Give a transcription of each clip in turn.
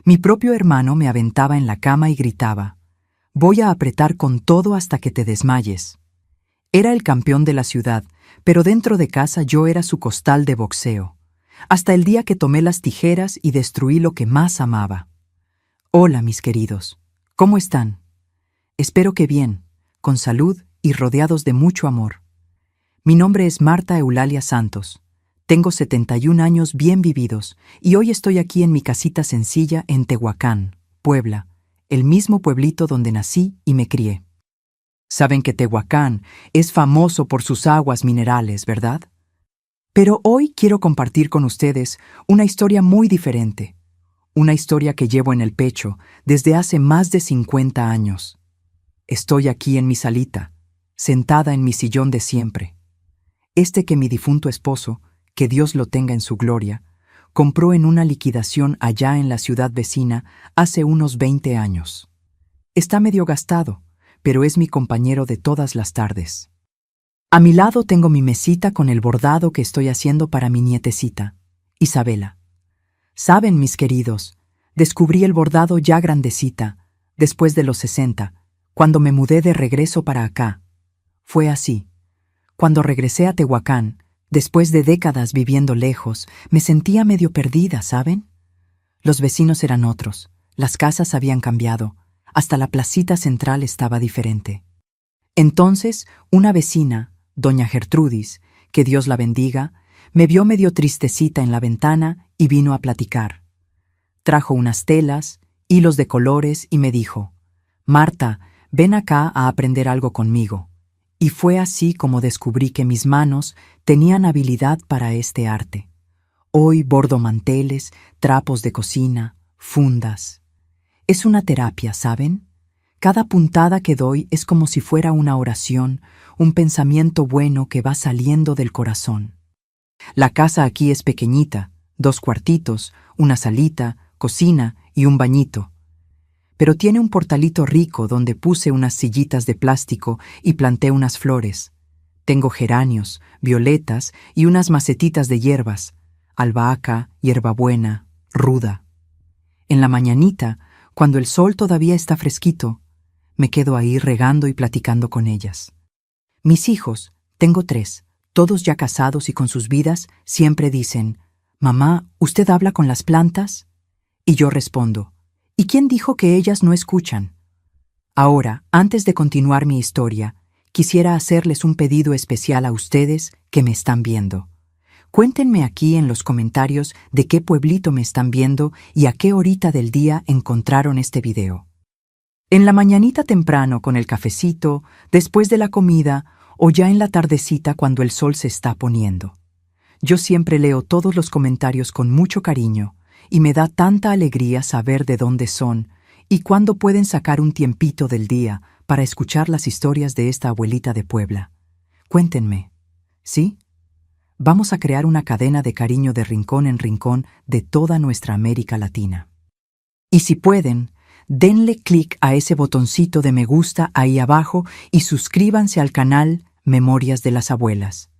Mi propio hermano me aventaba en la cama y gritaba: «Voy a apretar con todo hasta que te desmayes». Era el campeón de la ciudad, pero dentro de casa yo era su costal de boxeo, hasta el día que tomé las tijeras y destruí lo que más amaba. Hola, mis queridos. ¿Cómo están? Espero que bien, con salud y rodeados de mucho amor. Mi nombre es Marta Eulalia Santos. Tengo 71 años bien vividos y hoy estoy aquí en mi casita sencilla en Tehuacán, Puebla, el mismo pueblito donde nací y me crié. Saben que Tehuacán es famoso por sus aguas minerales, ¿verdad? Pero hoy quiero compartir con ustedes una historia muy diferente. Una historia que llevo en el pecho desde hace más de 50 años. Estoy aquí en mi salita, sentada en mi sillón de siempre. Este que mi difunto esposo, que Dios lo tenga en su gloria, compró en una liquidación allá en la ciudad vecina hace unos 20 años. Está medio gastado, pero es mi compañero de todas las tardes. A mi lado tengo mi mesita con el bordado que estoy haciendo para mi nietecita, Isabela. Saben, mis queridos, descubrí el bordado ya grandecita, después de los 60, cuando me mudé de regreso para acá. Fue así. Cuando regresé a Tehuacán, después de décadas viviendo lejos, me sentía medio perdida, ¿saben? Los vecinos eran otros, las casas habían cambiado, hasta la placita central estaba diferente. Entonces, una vecina, doña Gertrudis, que Dios la bendiga, me vio medio tristecita en la ventana y vino a platicar. Trajo unas telas, hilos de colores y me dijo: «Marta, ven acá a aprender algo conmigo». Y fue así como descubrí que mis manos tenían habilidad para este arte. Hoy bordo manteles, trapos de cocina, fundas. Es una terapia, ¿saben? Cada puntada que doy es como si fuera una oración, un pensamiento bueno que va saliendo del corazón. La casa aquí es pequeñita, 2 cuartitos, una salita, cocina y un bañito. Pero tiene un portalito rico donde puse unas sillitas de plástico y planté unas flores. Tengo geranios, violetas y unas macetitas de hierbas, albahaca, hierbabuena, ruda. En la mañanita, cuando el sol todavía está fresquito, me quedo ahí regando y platicando con ellas. Mis hijos, tengo 3, todos ya casados y con sus vidas, siempre dicen: «Mamá, ¿usted habla con las plantas?» Y yo respondo: «¿Y quién dijo que ellas no escuchan?» Ahora, antes de continuar mi historia, quisiera hacerles un pedido especial a ustedes que me están viendo. Cuéntenme aquí en los comentarios de qué pueblito me están viendo y a qué horita del día encontraron este video. En la mañanita temprano con el cafecito, después de la comida o ya en la tardecita cuando el sol se está poniendo. Yo siempre leo todos los comentarios con mucho cariño y me da tanta alegría saber de dónde son y cuándo pueden sacar un tiempito del día para escuchar las historias de esta abuelita de Puebla. Cuéntenme, ¿sí? Vamos a crear una cadena de cariño de rincón en rincón de toda nuestra América Latina. Y si pueden, denle clic a ese botoncito de me gusta ahí abajo y suscríbanse al canal Memorias de las Abuelas.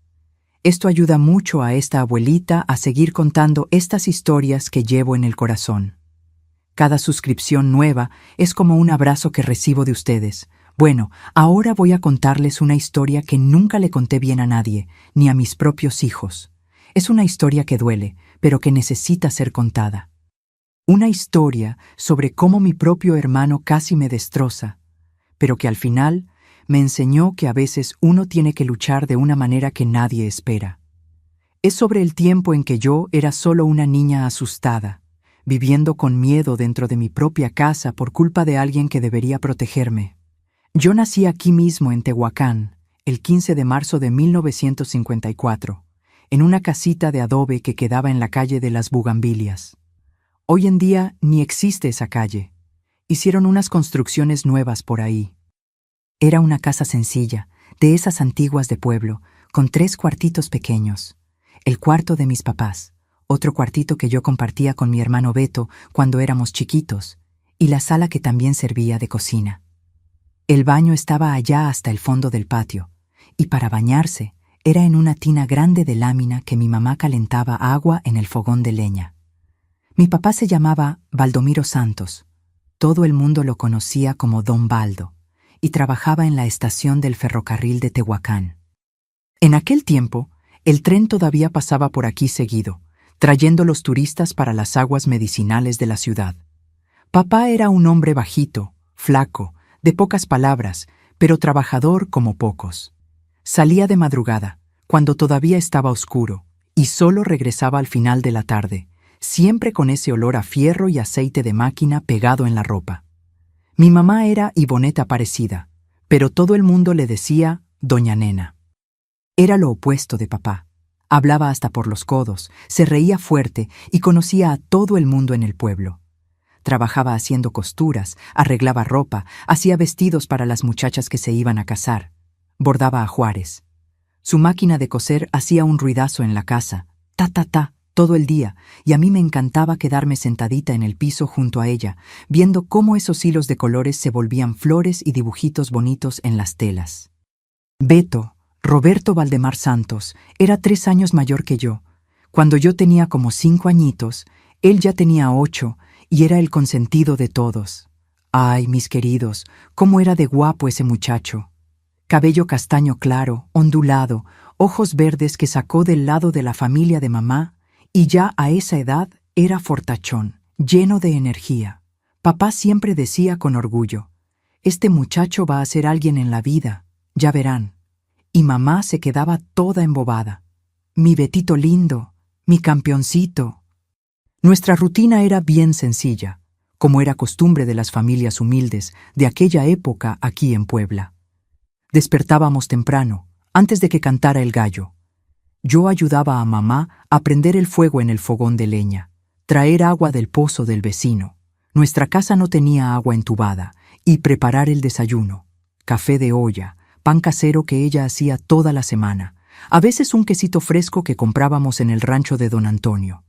Esto ayuda mucho a esta abuelita a seguir contando estas historias que llevo en el corazón. Cada suscripción nueva es como un abrazo que recibo de ustedes. Bueno, ahora voy a contarles una historia que nunca le conté bien a nadie, ni a mis propios hijos. Es una historia que duele, pero que necesita ser contada. Una historia sobre cómo mi propio hermano casi me destroza, pero que al final me enseñó que a veces uno tiene que luchar de una manera que nadie espera. Es sobre el tiempo en que yo era solo una niña asustada, viviendo con miedo dentro de mi propia casa por culpa de alguien que debería protegerme. Yo nací aquí mismo en Tehuacán, el 15 de marzo de 1954, en una casita de adobe que quedaba en la calle de las Bugambilias. Hoy en día ni existe esa calle. Hicieron unas construcciones nuevas por ahí. Era una casa sencilla, de esas antiguas de pueblo, con 3 cuartitos pequeños. El cuarto de mis papás, otro cuartito que yo compartía con mi hermano Beto cuando éramos chiquitos, y la sala que también servía de cocina. El baño estaba allá hasta el fondo del patio, y para bañarse era en una tina grande de lámina que mi mamá calentaba agua en el fogón de leña. Mi papá se llamaba Baldomiro Santos. Todo el mundo lo conocía como Don Baldo, y trabajaba en la estación del ferrocarril de Tehuacán. En aquel tiempo, el tren todavía pasaba por aquí seguido, trayendo los turistas para las aguas medicinales de la ciudad. Papá era un hombre bajito, flaco, de pocas palabras, pero trabajador como pocos. Salía de madrugada, cuando todavía estaba oscuro, y solo regresaba al final de la tarde, siempre con ese olor a fierro y aceite de máquina pegado en la ropa. Mi mamá era Ivoneta Aparecida, pero todo el mundo le decía Doña Nena. Era lo opuesto de papá. Hablaba hasta por los codos, se reía fuerte y conocía a todo el mundo en el pueblo. Trabajaba haciendo costuras, arreglaba ropa, hacía vestidos para las muchachas que se iban a casar. Bordaba ajuares. Su máquina de coser hacía un ruidazo en la casa, ta ta ta, todo el día, y a mí me encantaba quedarme sentadita en el piso junto a ella, viendo cómo esos hilos de colores se volvían flores y dibujitos bonitos en las telas. Beto, Roberto Valdemar Santos, era 3 años mayor que yo. Cuando yo tenía como 5 añitos, él ya tenía 8 y era el consentido de todos. Ay, mis queridos, cómo era de guapo ese muchacho. Cabello castaño claro, ondulado, ojos verdes que sacó del lado de la familia de mamá, y ya a esa edad era fortachón, lleno de energía. Papá siempre decía con orgullo, «Este muchacho va a ser alguien en la vida, ya verán». Y mamá se quedaba toda embobada. «Mi Betito lindo, mi campeoncito». Nuestra rutina era bien sencilla, como era costumbre de las familias humildes de aquella época aquí en Puebla. Despertábamos temprano, antes de que cantara el gallo. Yo ayudaba a mamá a prender el fuego en el fogón de leña, traer agua del pozo del vecino. Nuestra casa no tenía agua entubada, y preparar el desayuno, café de olla, pan casero que ella hacía toda la semana, a veces un quesito fresco que comprábamos en el rancho de don Antonio.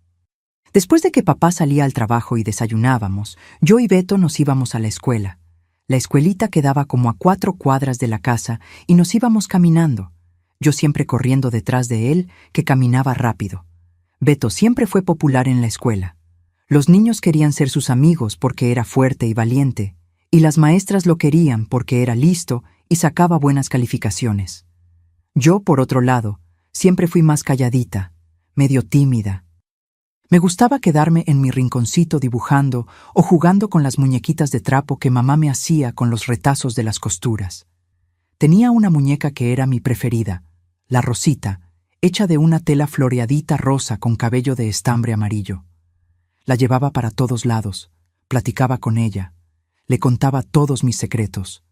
Después de que papá salía al trabajo y desayunábamos, yo y Beto nos íbamos a la escuela. La escuelita quedaba como a 4 cuadras de la casa y nos íbamos caminando. Yo siempre corriendo detrás de él, que caminaba rápido. Beto siempre fue popular en la escuela. Los niños querían ser sus amigos porque era fuerte y valiente, y las maestras lo querían porque era listo y sacaba buenas calificaciones. Yo, por otro lado, siempre fui más calladita, medio tímida. Me gustaba quedarme en mi rinconcito dibujando o jugando con las muñequitas de trapo que mamá me hacía con los retazos de las costuras. Tenía una muñeca que era mi preferida, la Rosita, hecha de una tela floreadita rosa con cabello de estambre amarillo. La llevaba para todos lados, platicaba con ella, le contaba todos mis secretos.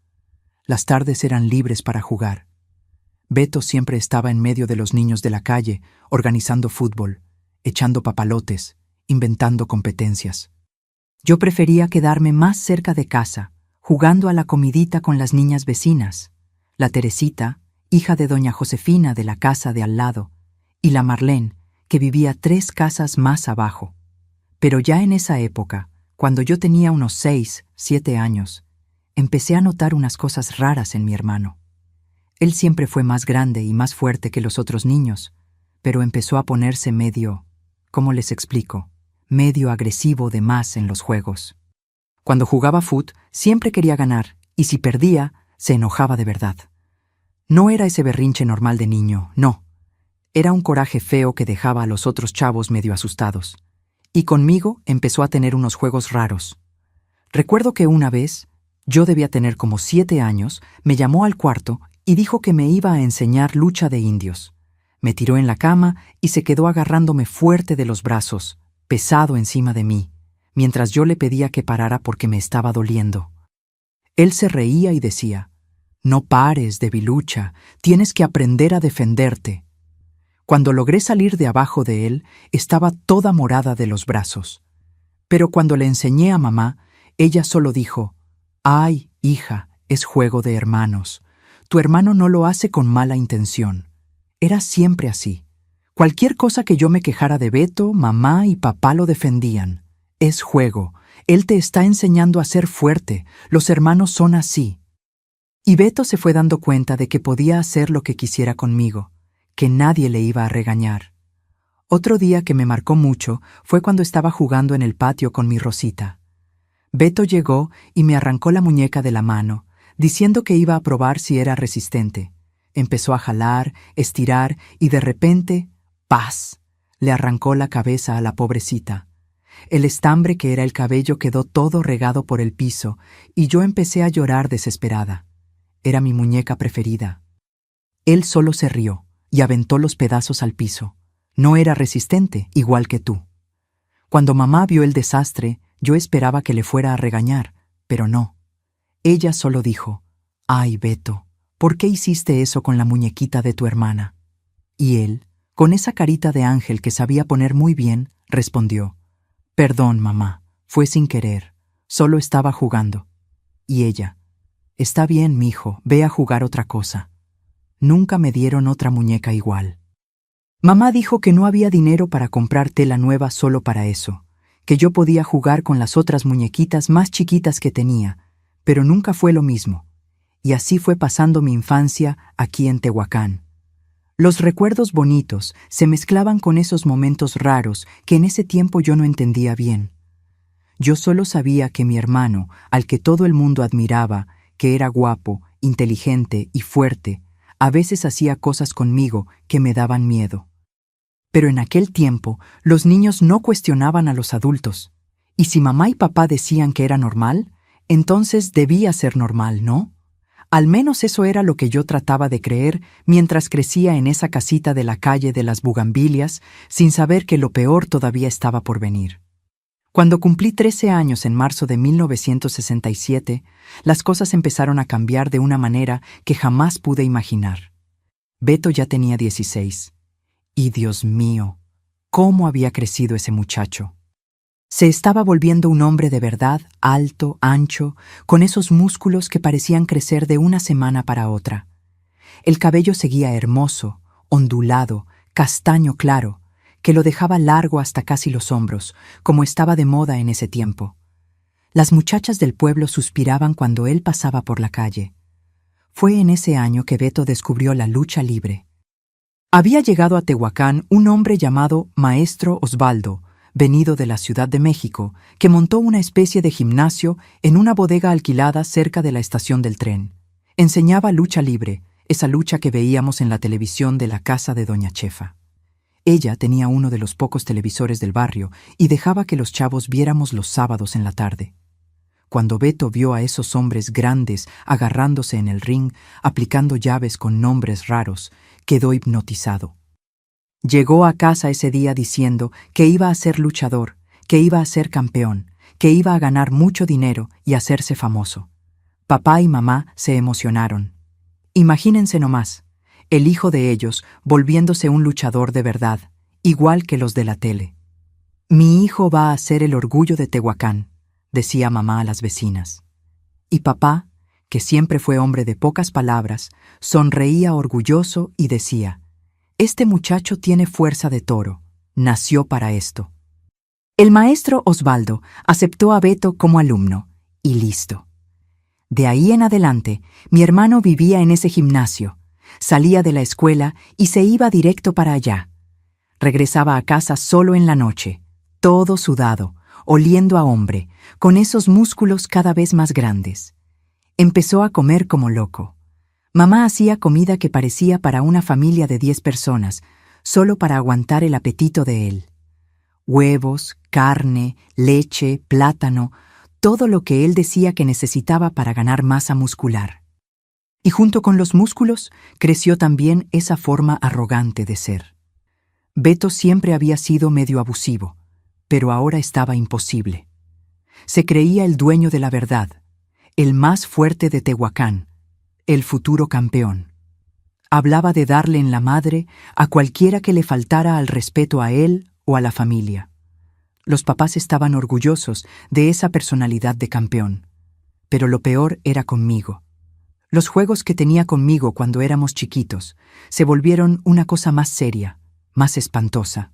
Las tardes eran libres para jugar. Beto siempre estaba en medio de los niños de la calle, organizando fútbol, echando papalotes, inventando competencias. Yo prefería quedarme más cerca de casa, jugando a la comidita con las niñas vecinas, la Teresita, hija de doña Josefina de la casa de al lado, y la Marlene, que vivía 3 casas más abajo. Pero ya en esa época, cuando yo tenía unos 6, 7 años, empecé a notar unas cosas raras en mi hermano. Él siempre fue más grande y más fuerte que los otros niños, pero empezó a ponerse medio, ¿cómo les explico? Medio agresivo de más en los juegos. Cuando jugaba fut, siempre quería ganar, y si perdía, se enojaba de verdad. No era ese berrinche normal de niño, no. Era un coraje feo que dejaba a los otros chavos medio asustados. Y conmigo empezó a tener unos juegos raros. Recuerdo que una vez, yo debía tener como 7 años, me llamó al cuarto y dijo que me iba a enseñar lucha de indios. Me tiró en la cama y se quedó agarrándome fuerte de los brazos, pesado encima de mí, mientras yo le pedía que parara porque me estaba doliendo. Él se reía y decía, «No pares, debilucha, tienes que aprender a defenderte». Cuando logré salir de abajo de él, estaba toda morada de los brazos. Pero cuando le enseñé a mamá, ella solo dijo, «Ay, hija, es juego de hermanos. Tu hermano no lo hace con mala intención». Era siempre así. Cualquier cosa que yo me quejara de Beto, mamá y papá lo defendían. Es juego. Él te está enseñando a ser fuerte. Los hermanos son así. Y Beto se fue dando cuenta de que podía hacer lo que quisiera conmigo, que nadie le iba a regañar. Otro día que me marcó mucho fue cuando estaba jugando en el patio con mi Rosita. Beto llegó y me arrancó la muñeca de la mano, diciendo que iba a probar si era resistente. Empezó a jalar, estirar y de repente, ¡paz!, le arrancó la cabeza a la pobrecita. El estambre que era el cabello quedó todo regado por el piso y yo empecé a llorar desesperada. Era mi muñeca preferida. Él solo se rió y aventó los pedazos al piso. No era resistente, igual que tú. Cuando mamá vio el desastre, yo esperaba que le fuera a regañar, pero no. Ella solo dijo: «Ay, Beto, ¿por qué hiciste eso con la muñequita de tu hermana?» Y él, con esa carita de ángel que sabía poner muy bien, respondió: «Perdón, mamá, fue sin querer, solo estaba jugando». Y ella: «Está bien, mijo, ve a jugar otra cosa». Nunca me dieron otra muñeca igual. Mamá dijo que no había dinero para comprar tela nueva solo para eso, que yo podía jugar con las otras muñequitas más chiquitas que tenía, pero nunca fue lo mismo. Y así fue pasando mi infancia aquí en Tehuacán. Los recuerdos bonitos se mezclaban con esos momentos raros que en ese tiempo yo no entendía bien. Yo solo sabía que mi hermano, al que todo el mundo admiraba, que era guapo, inteligente y fuerte, a veces hacía cosas conmigo que me daban miedo. Pero en aquel tiempo, los niños no cuestionaban a los adultos. Y si mamá y papá decían que era normal, entonces debía ser normal, ¿no? Al menos eso era lo que yo trataba de creer mientras crecía en esa casita de la calle de las Bugambilias, sin saber que lo peor todavía estaba por venir. Cuando cumplí 13 años en marzo de 1967, las cosas empezaron a cambiar de una manera que jamás pude imaginar. Beto ya tenía 16. Y Dios mío, ¿cómo había crecido ese muchacho? Se estaba volviendo un hombre de verdad, alto, ancho, con esos músculos que parecían crecer de una semana para otra. El cabello seguía hermoso, ondulado, castaño claro, que lo dejaba largo hasta casi los hombros, como estaba de moda en ese tiempo. Las muchachas del pueblo suspiraban cuando él pasaba por la calle. Fue en ese año que Beto descubrió la lucha libre. Había llegado a Tehuacán un hombre llamado Maestro Osvaldo, venido de la Ciudad de México, que montó una especie de gimnasio en una bodega alquilada cerca de la estación del tren. Enseñaba lucha libre, esa lucha que veíamos en la televisión de la casa de Doña Chefa. Ella tenía uno de los pocos televisores del barrio y dejaba que los chavos viéramos los sábados en la tarde. Cuando Beto vio a esos hombres grandes agarrándose en el ring, aplicando llaves con nombres raros, quedó hipnotizado. Llegó a casa ese día diciendo que iba a ser luchador, que iba a ser campeón, que iba a ganar mucho dinero y hacerse famoso. Papá y mamá se emocionaron. Imagínense nomás, el hijo de ellos volviéndose un luchador de verdad, igual que los de la tele. «Mi hijo va a ser el orgullo de Tehuacán», decía mamá a las vecinas. Y papá, que siempre fue hombre de pocas palabras, sonreía orgulloso y decía: «Este muchacho tiene fuerza de toro, nació para esto». El maestro Osvaldo aceptó a Beto como alumno, y listo. De ahí en adelante, mi hermano vivía en ese gimnasio, salía de la escuela y se iba directo para allá. Regresaba a casa solo en la noche, todo sudado, oliendo a hombre, con esos músculos cada vez más grandes. Empezó a comer como loco. Mamá hacía comida que parecía para una familia de 10 personas, solo para aguantar el apetito de él. Huevos, carne, leche, plátano, todo lo que él decía que necesitaba para ganar masa muscular. Y junto con los músculos, creció también esa forma arrogante de ser. Beto siempre había sido medio abusivo, pero ahora estaba imposible. Se creía el dueño de la verdad, el más fuerte de Tehuacán, el futuro campeón. Hablaba de darle en la madre a cualquiera que le faltara al respeto a él o a la familia. Los papás estaban orgullosos de esa personalidad de campeón, pero lo peor era conmigo. Los juegos que tenía conmigo cuando éramos chiquitos se volvieron una cosa más seria, más espantosa.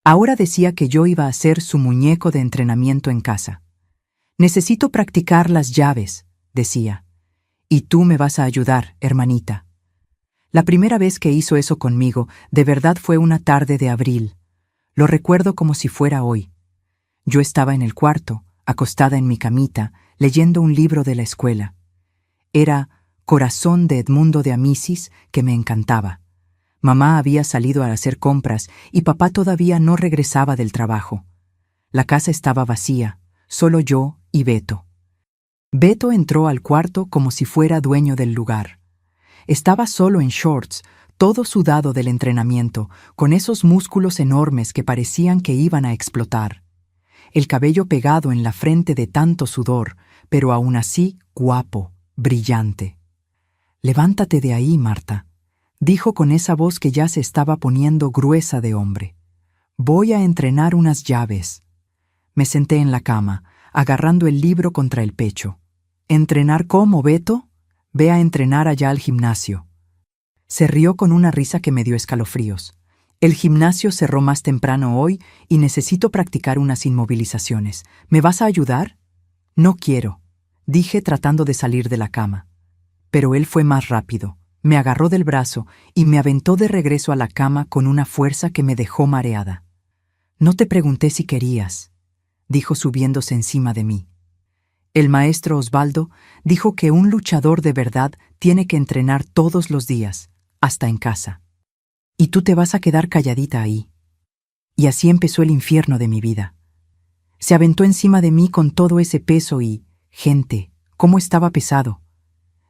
Ahora decía que yo iba a ser su muñeco de entrenamiento en casa. «Necesito practicar las llaves», decía. «Y tú me vas a ayudar, hermanita». La primera vez que hizo eso conmigo, de verdad fue una tarde de abril, Lo recuerdo como si fuera hoy. Yo estaba en el cuarto, acostada en mi camita, leyendo un libro de la escuela. Era Corazón de Edmundo de Amicis, que me encantaba. Mamá había salido a hacer compras y papá todavía no regresaba del trabajo. La casa estaba vacía, solo yo y Beto. Beto entró al cuarto como si fuera dueño del lugar. Estaba solo en shorts, todo sudado del entrenamiento, con esos músculos enormes que parecían que iban a explotar. El cabello pegado en la frente de tanto sudor, pero aún así guapo, brillante. «Levántate de ahí, Marta», dijo con esa voz que ya se estaba poniendo gruesa de hombre. «Voy a entrenar unas llaves». Me senté en la cama, agarrando el libro contra el pecho. «¿Entrenar cómo, Beto? Ve a entrenar allá al gimnasio». Se rió con una risa que me dio escalofríos. «El gimnasio cerró más temprano hoy y necesito practicar unas inmovilizaciones. ¿Me vas a ayudar?» «No quiero», dije tratando de salir de la cama. Pero él fue más rápido. Me agarró del brazo y me aventó de regreso a la cama con una fuerza que me dejó mareada. «No te pregunté si querías», dijo subiéndose encima de mí. «El maestro Osvaldo dijo que un luchador de verdad tiene que entrenar todos los días, hasta en casa. Y tú te vas a quedar calladita ahí». Y así empezó el infierno de mi vida. Se aventó encima de mí con todo ese peso y, gente, cómo estaba pesado.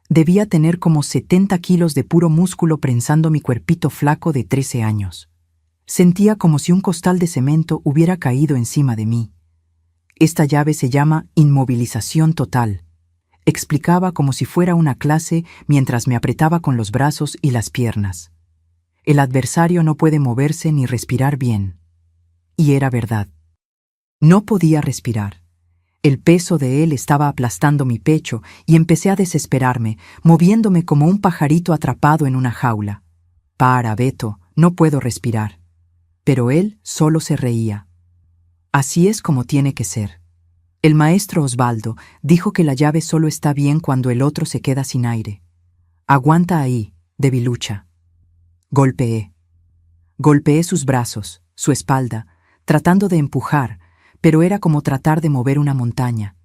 Debía tener como 70 kilos de puro músculo prensando mi cuerpito flaco de 13 años. Sentía como si un costal de cemento hubiera caído encima de mí. Esta llave se llama inmovilización total. Explicaba como si fuera una clase mientras me apretaba con los brazos y las piernas. El adversario no puede moverse ni respirar bien. Y era verdad. No podía respirar. El peso de él estaba aplastando mi pecho y empecé a desesperarme, moviéndome como un pajarito atrapado en una jaula. «Para, Beto, no puedo respirar». Pero él solo se reía. Así es como tiene que ser. El maestro Osvaldo dijo que la llave solo está bien cuando el otro se queda sin aire. «Aguanta ahí, debilucha». Golpeé. Golpeé sus brazos, su espalda, tratando de empujar, pero era como tratar de mover una montaña.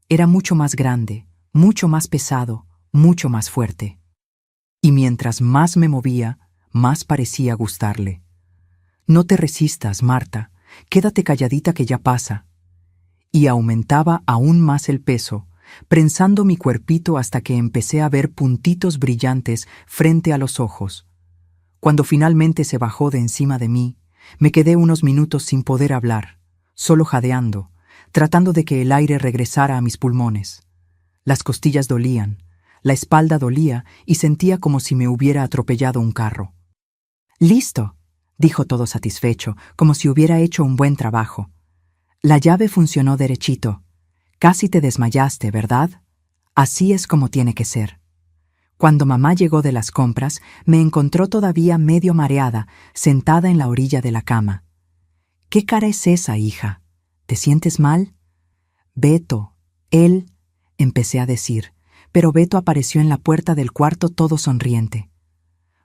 Era mucho más grande, mucho más pesado, mucho más fuerte. Y mientras más me movía, más parecía gustarle. «No te resistas, Marta, quédate calladita que ya pasa». Y aumentaba aún más el peso, prensando mi cuerpito hasta que empecé a ver puntitos brillantes frente a los ojos. Cuando finalmente se bajó de encima de mí, me quedé unos minutos sin poder hablar, solo jadeando, tratando de que el aire regresara a mis pulmones. Las costillas dolían, la espalda dolía y sentía como si me hubiera atropellado un carro. «Listo», dijo todo satisfecho, como si hubiera hecho un buen trabajo. «La llave funcionó derechito. Casi te desmayaste, ¿verdad? Así es como tiene que ser». Cuando mamá llegó de las compras, me encontró todavía medio mareada, sentada en la orilla de la cama. «¿Qué cara es esa, hija? ¿Te sientes mal?» «Beto, él», empecé a decir, pero Beto apareció en la puerta del cuarto todo sonriente.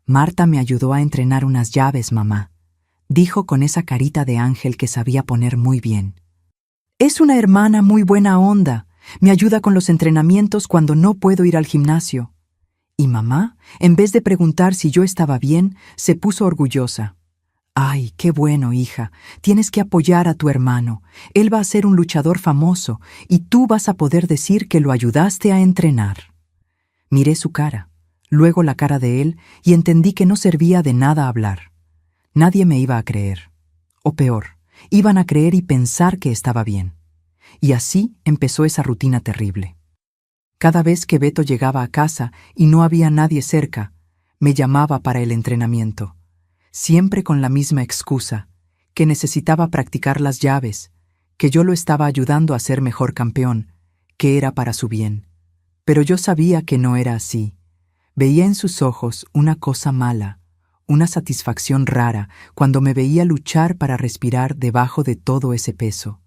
«Marta me ayudó a entrenar unas llaves, mamá», dijo con esa carita de ángel que sabía poner muy bien. «Es una hermana muy buena onda. Me ayuda con los entrenamientos cuando no puedo ir al gimnasio». Y mamá, en vez de preguntar si yo estaba bien, se puso orgullosa. «Ay, qué bueno, hija. Tienes que apoyar a tu hermano. Él va a ser un luchador famoso y tú vas a poder decir que lo ayudaste a entrenar». Miré su cara, luego la cara de él y entendí que no servía de nada hablar. Nadie me iba a creer. O peor, iban a creer y pensar que estaba bien. Y así empezó esa rutina terrible. Cada vez que Beto llegaba a casa y no había nadie cerca, me llamaba para el entrenamiento. Siempre con la misma excusa, que necesitaba practicar las llaves, que yo lo estaba ayudando a ser mejor campeón, que era para su bien. Pero yo sabía que no era así. Veía en sus ojos una cosa mala, una satisfacción rara cuando me veía luchar para respirar debajo de todo ese peso.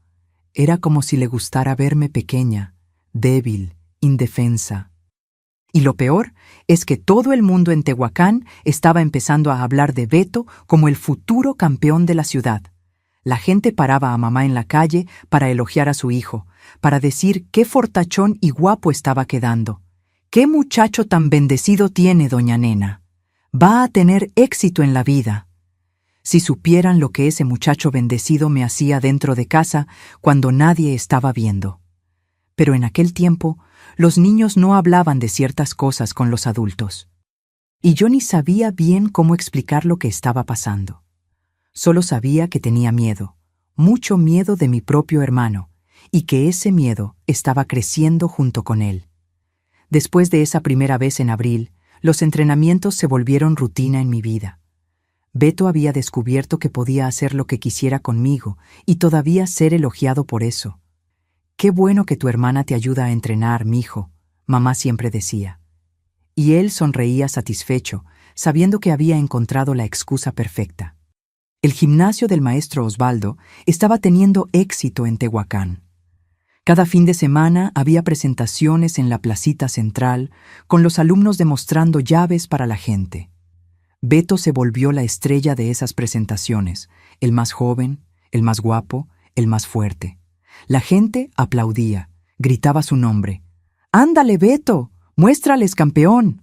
Era como si le gustara verme pequeña, débil, indefensa. Y lo peor es que todo el mundo en Tehuacán estaba empezando a hablar de Beto como el futuro campeón de la ciudad. La gente paraba a mamá en la calle para elogiar a su hijo, para decir qué fortachón y guapo estaba quedando. ¡Qué muchacho tan bendecido tiene doña Nena! Va a tener éxito en la vida. Si supieran lo que ese muchacho bendecido me hacía dentro de casa cuando nadie estaba viendo. Pero en aquel tiempo, los niños no hablaban de ciertas cosas con los adultos. Y yo ni sabía bien cómo explicar lo que estaba pasando. Solo sabía que tenía miedo, mucho miedo de mi propio hermano, y que ese miedo estaba creciendo junto con él. Después de esa primera vez en abril, los entrenamientos se volvieron rutina en mi vida. Beto había descubierto que podía hacer lo que quisiera conmigo y todavía ser elogiado por eso. «Qué bueno que tu hermana te ayuda a entrenar, mijo», mamá siempre decía. Y él sonreía satisfecho, sabiendo que había encontrado la excusa perfecta. El gimnasio del maestro Osvaldo estaba teniendo éxito en Tehuacán. Cada fin de semana había presentaciones en la placita central, con los alumnos demostrando llaves para la gente. Beto se volvió la estrella de esas presentaciones, el más joven, el más guapo, el más fuerte. La gente aplaudía, gritaba su nombre. «¡Ándale, Beto! ¡Muéstrales, campeón!»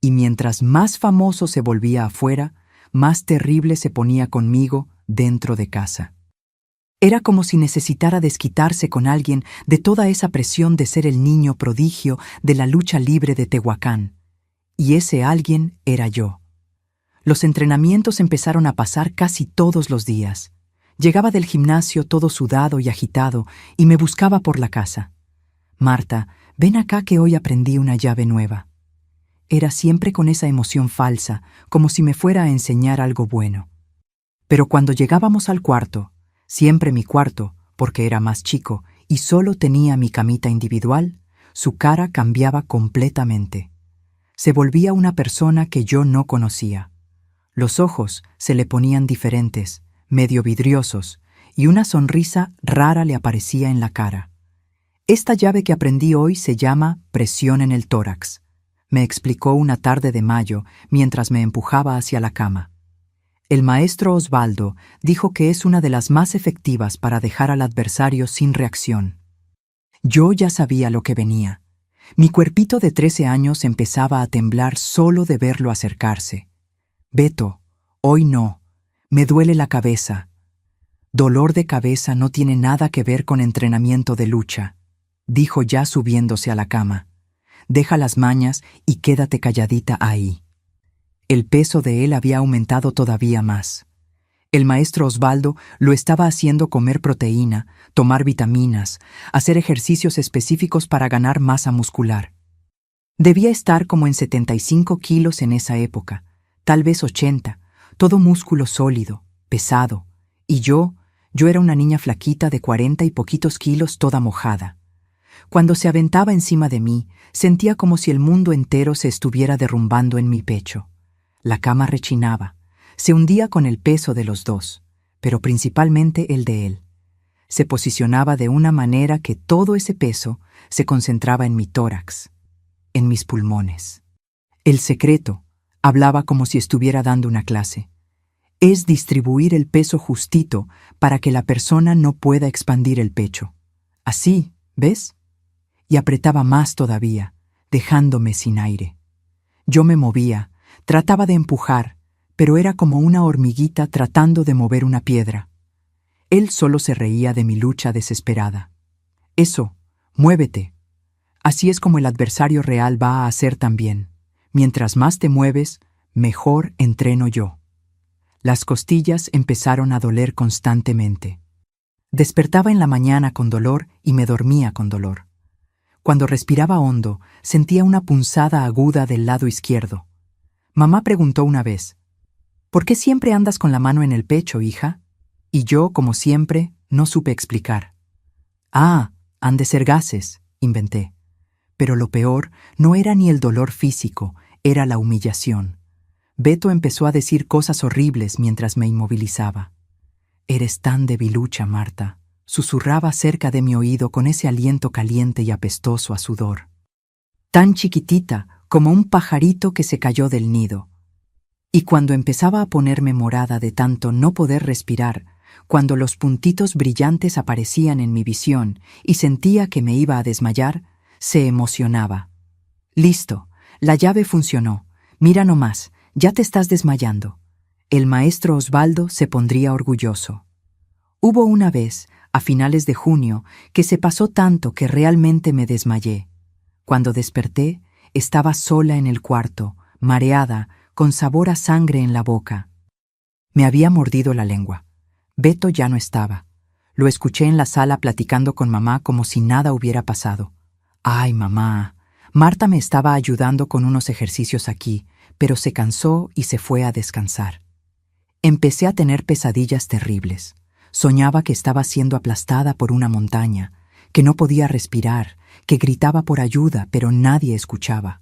Y mientras más famoso se volvía afuera, más terrible se ponía conmigo dentro de casa. Era como si necesitara desquitarse con alguien de toda esa presión de ser el niño prodigio de la lucha libre de Tehuacán. Y ese alguien era yo. Los entrenamientos empezaron a pasar casi todos los días. Llegaba del gimnasio todo sudado y agitado y me buscaba por la casa. «Marta, ven acá que hoy aprendí una llave nueva». Era siempre con esa emoción falsa, como si me fuera a enseñar algo bueno. Pero cuando llegábamos al cuarto, siempre mi cuarto, porque era más chico y solo tenía mi camita individual, su cara cambiaba completamente. Se volvía una persona que yo no conocía. Los ojos se le ponían diferentes, medio vidriosos, y una sonrisa rara le aparecía en la cara. «Esta llave que aprendí hoy se llama presión en el tórax», me explicó una tarde de mayo mientras me empujaba hacia la cama. El maestro Osvaldo dijo que es una de las más efectivas para dejar al adversario sin reacción. Yo ya sabía lo que venía. Mi cuerpito de 13 años empezaba a temblar solo de verlo acercarse. «Beto, hoy no. Me duele la cabeza». «Dolor de cabeza no tiene nada que ver con entrenamiento de lucha», dijo ya subiéndose a la cama. «Deja las mañas y quédate calladita ahí». El peso de él había aumentado todavía más. El maestro Osvaldo lo estaba haciendo comer proteína, tomar vitaminas, hacer ejercicios específicos para ganar masa muscular. Debía estar como en 75 kilos en esa época, tal vez 80, todo músculo sólido, pesado, y yo era una niña flaquita de 40 y poquitos kilos toda mojada. Cuando se aventaba encima de mí, sentía como si el mundo entero se estuviera derrumbando en mi pecho. La cama rechinaba, se hundía con el peso de los dos, pero principalmente el de él. Se posicionaba de una manera que todo ese peso se concentraba en mi tórax, en mis pulmones. El secreto, hablaba como si estuviera dando una clase, es distribuir el peso justito para que la persona no pueda expandir el pecho. Así, ¿ves? Y apretaba más todavía, dejándome sin aire. Yo me movía, trataba de empujar, pero era como una hormiguita tratando de mover una piedra. Él solo se reía de mi lucha desesperada. «Eso, muévete». Así es como el adversario real va a hacer también. Mientras más te mueves, mejor entreno yo. Las costillas empezaron a doler constantemente. Despertaba en la mañana con dolor y me dormía con dolor. Cuando respiraba hondo, sentía una punzada aguda del lado izquierdo. Mamá preguntó una vez, «¿Por qué siempre andas con la mano en el pecho, hija?» Y yo, como siempre, no supe explicar. «Ah, han de ser gases», inventé. Pero lo peor no era ni el dolor físico, era la humillación. Beto empezó a decir cosas horribles mientras me inmovilizaba. «Eres tan debilucha, Marta», susurraba cerca de mi oído con ese aliento caliente y apestoso a sudor. «Tan chiquitita como un pajarito que se cayó del nido». Y cuando empezaba a ponerme morada de tanto no poder respirar, Cuando los puntitos brillantes aparecían en mi visión y sentía que me iba a desmayar, se emocionaba. «Listo, la llave funcionó. Mira nomás, ya te estás desmayando». El maestro Osvaldo se pondría orgulloso. Hubo una vez, a finales de junio, que se pasó tanto que realmente me desmayé. Cuando desperté, estaba sola en el cuarto, mareada, con sabor a sangre en la boca. Me había mordido la lengua. Beto ya no estaba. Lo escuché en la sala platicando con mamá como si nada hubiera pasado. «Ay, mamá, Marta me estaba ayudando con unos ejercicios aquí, pero se cansó y se fue a descansar». Empecé a tener pesadillas terribles. Soñaba que estaba siendo aplastada por una montaña, que no podía respirar, que gritaba por ayuda, pero nadie escuchaba.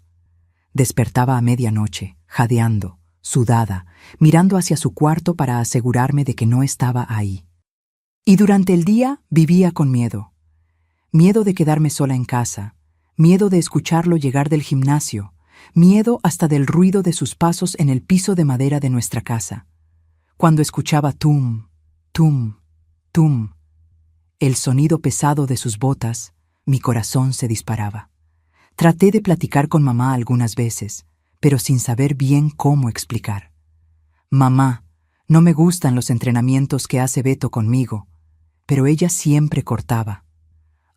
Despertaba a medianoche, jadeando, sudada, mirando hacia su cuarto para asegurarme de que no estaba ahí. Y durante el día vivía con miedo. Miedo de quedarme sola en casa, miedo de escucharlo llegar del gimnasio, miedo hasta del ruido de sus pasos en el piso de madera de nuestra casa. Cuando escuchaba tum, tum, tum, el sonido pesado de sus botas, mi corazón se disparaba. Traté de platicar con mamá algunas veces, pero sin saber bien cómo explicar. «Mamá, no me gustan los entrenamientos que hace Beto conmigo», pero ella siempre cortaba.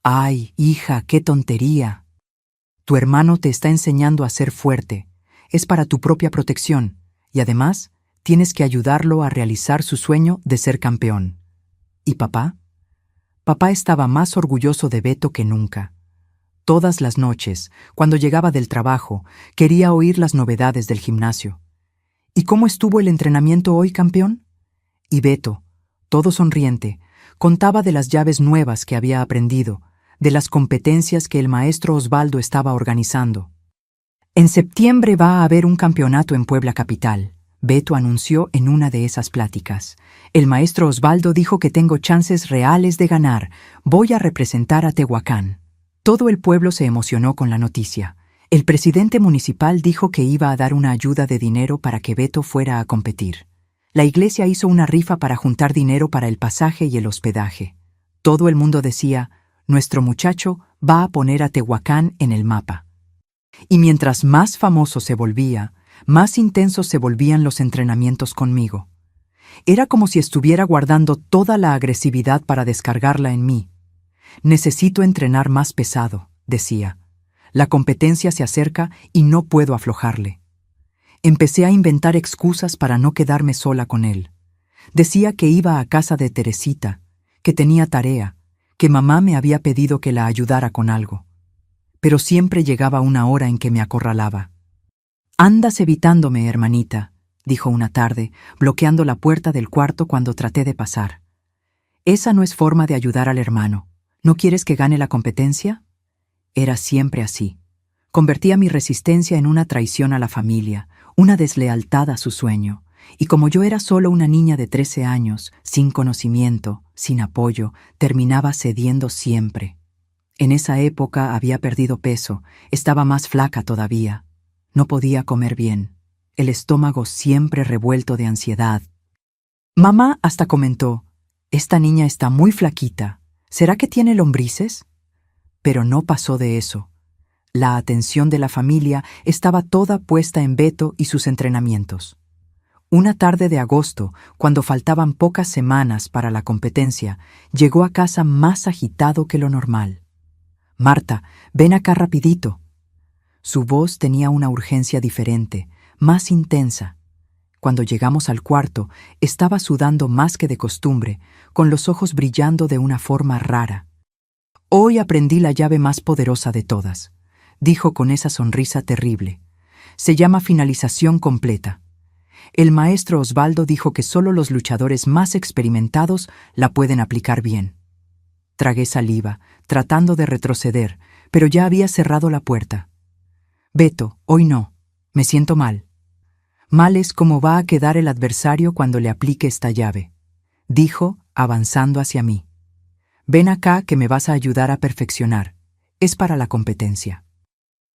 «Ay, hija, qué tontería. Tu hermano te está enseñando a ser fuerte. Es para tu propia protección, y además tienes que ayudarlo a realizar su sueño de ser campeón». ¿Y papá? Papá estaba más orgulloso de Beto que nunca. Todas las noches, cuando llegaba del trabajo, quería oír las novedades del gimnasio. «¿Y cómo estuvo el entrenamiento hoy, campeón?» Y Beto, todo sonriente, contaba de las llaves nuevas que había aprendido, de las competencias que el maestro Osvaldo estaba organizando. «En septiembre va a haber un campeonato en Puebla Capital», Beto anunció en una de esas pláticas. «El maestro Osvaldo dijo que tengo chances reales de ganar. Voy a representar a Tehuacán». Todo el pueblo se emocionó con la noticia. El presidente municipal dijo que iba a dar una ayuda de dinero para que Beto fuera a competir. La iglesia hizo una rifa para juntar dinero para el pasaje y el hospedaje. Todo el mundo decía: «Nuestro muchacho va a poner a Tehuacán en el mapa». Y mientras más famoso se volvía, más intensos se volvían los entrenamientos conmigo. Era como si estuviera guardando toda la agresividad para descargarla en mí. «Necesito entrenar más pesado», decía. «La competencia se acerca y no puedo aflojarle». Empecé a inventar excusas para no quedarme sola con él. Decía que iba a casa de Teresita, que tenía tarea, que mamá me había pedido que la ayudara con algo. Pero siempre llegaba una hora en que me acorralaba. «Andas evitándome, hermanita», dijo una tarde, bloqueando la puerta del cuarto cuando traté de pasar. «Esa no es forma de ayudar al hermano. ¿No quieres que gane la competencia?». Era siempre así. Convertía mi resistencia en una traición a la familia, una deslealtad a su sueño. Y como yo era solo una niña de 13 años, sin conocimiento, sin apoyo, terminaba cediendo siempre. En esa época había perdido peso, estaba más flaca todavía. No podía comer bien, el estómago siempre revuelto de ansiedad. Mamá hasta comentó: «Esta niña está muy flaquita. ¿Será que tiene lombrices?». Pero no pasó de eso. La atención de la familia estaba toda puesta en Beto y sus entrenamientos. Una tarde de agosto, cuando faltaban pocas semanas para la competencia, llegó a casa más agitado que lo normal. «Marta, ven acá rapidito». Su voz tenía una urgencia diferente, más intensa. Cuando llegamos al cuarto, estaba sudando más que de costumbre, con los ojos brillando de una forma rara. «Hoy aprendí la llave más poderosa de todas», dijo con esa sonrisa terrible. «Se llama finalización completa. El maestro Osvaldo dijo que solo los luchadores más experimentados la pueden aplicar bien». Tragué saliva, tratando de retroceder, pero ya había cerrado la puerta. «Beto, hoy no. Me siento mal». «Mal es como va a quedar el adversario cuando le aplique esta llave», dijo, avanzando hacia mí. «Ven acá que me vas a ayudar a perfeccionar. Es para la competencia».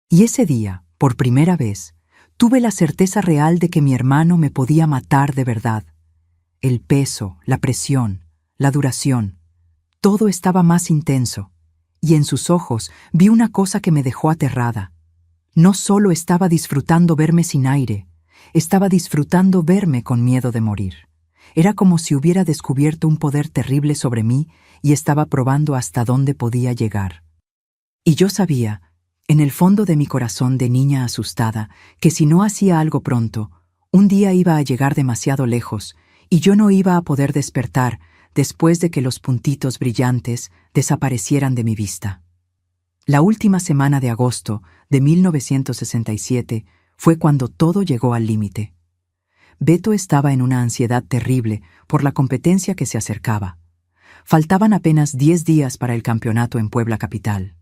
Y ese día, por primera vez, tuve la certeza real de que mi hermano me podía matar de verdad. El peso, la presión, la duración. Todo estaba más intenso, y en sus ojos vi una cosa que me dejó aterrada. No solo estaba disfrutando verme sin aire, estaba disfrutando verme con miedo de morir. Era como si hubiera descubierto un poder terrible sobre mí y estaba probando hasta dónde podía llegar. Y yo sabía, en el fondo de mi corazón de niña asustada, que si no hacía algo pronto, un día iba a llegar demasiado lejos y yo no iba a poder despertar después de que los puntitos brillantes desaparecieran de mi vista. La última semana de agosto de 1967 fue cuando todo llegó al límite. Beto estaba en una ansiedad terrible por la competencia que se acercaba. Faltaban apenas 10 días para el campeonato en Puebla capital.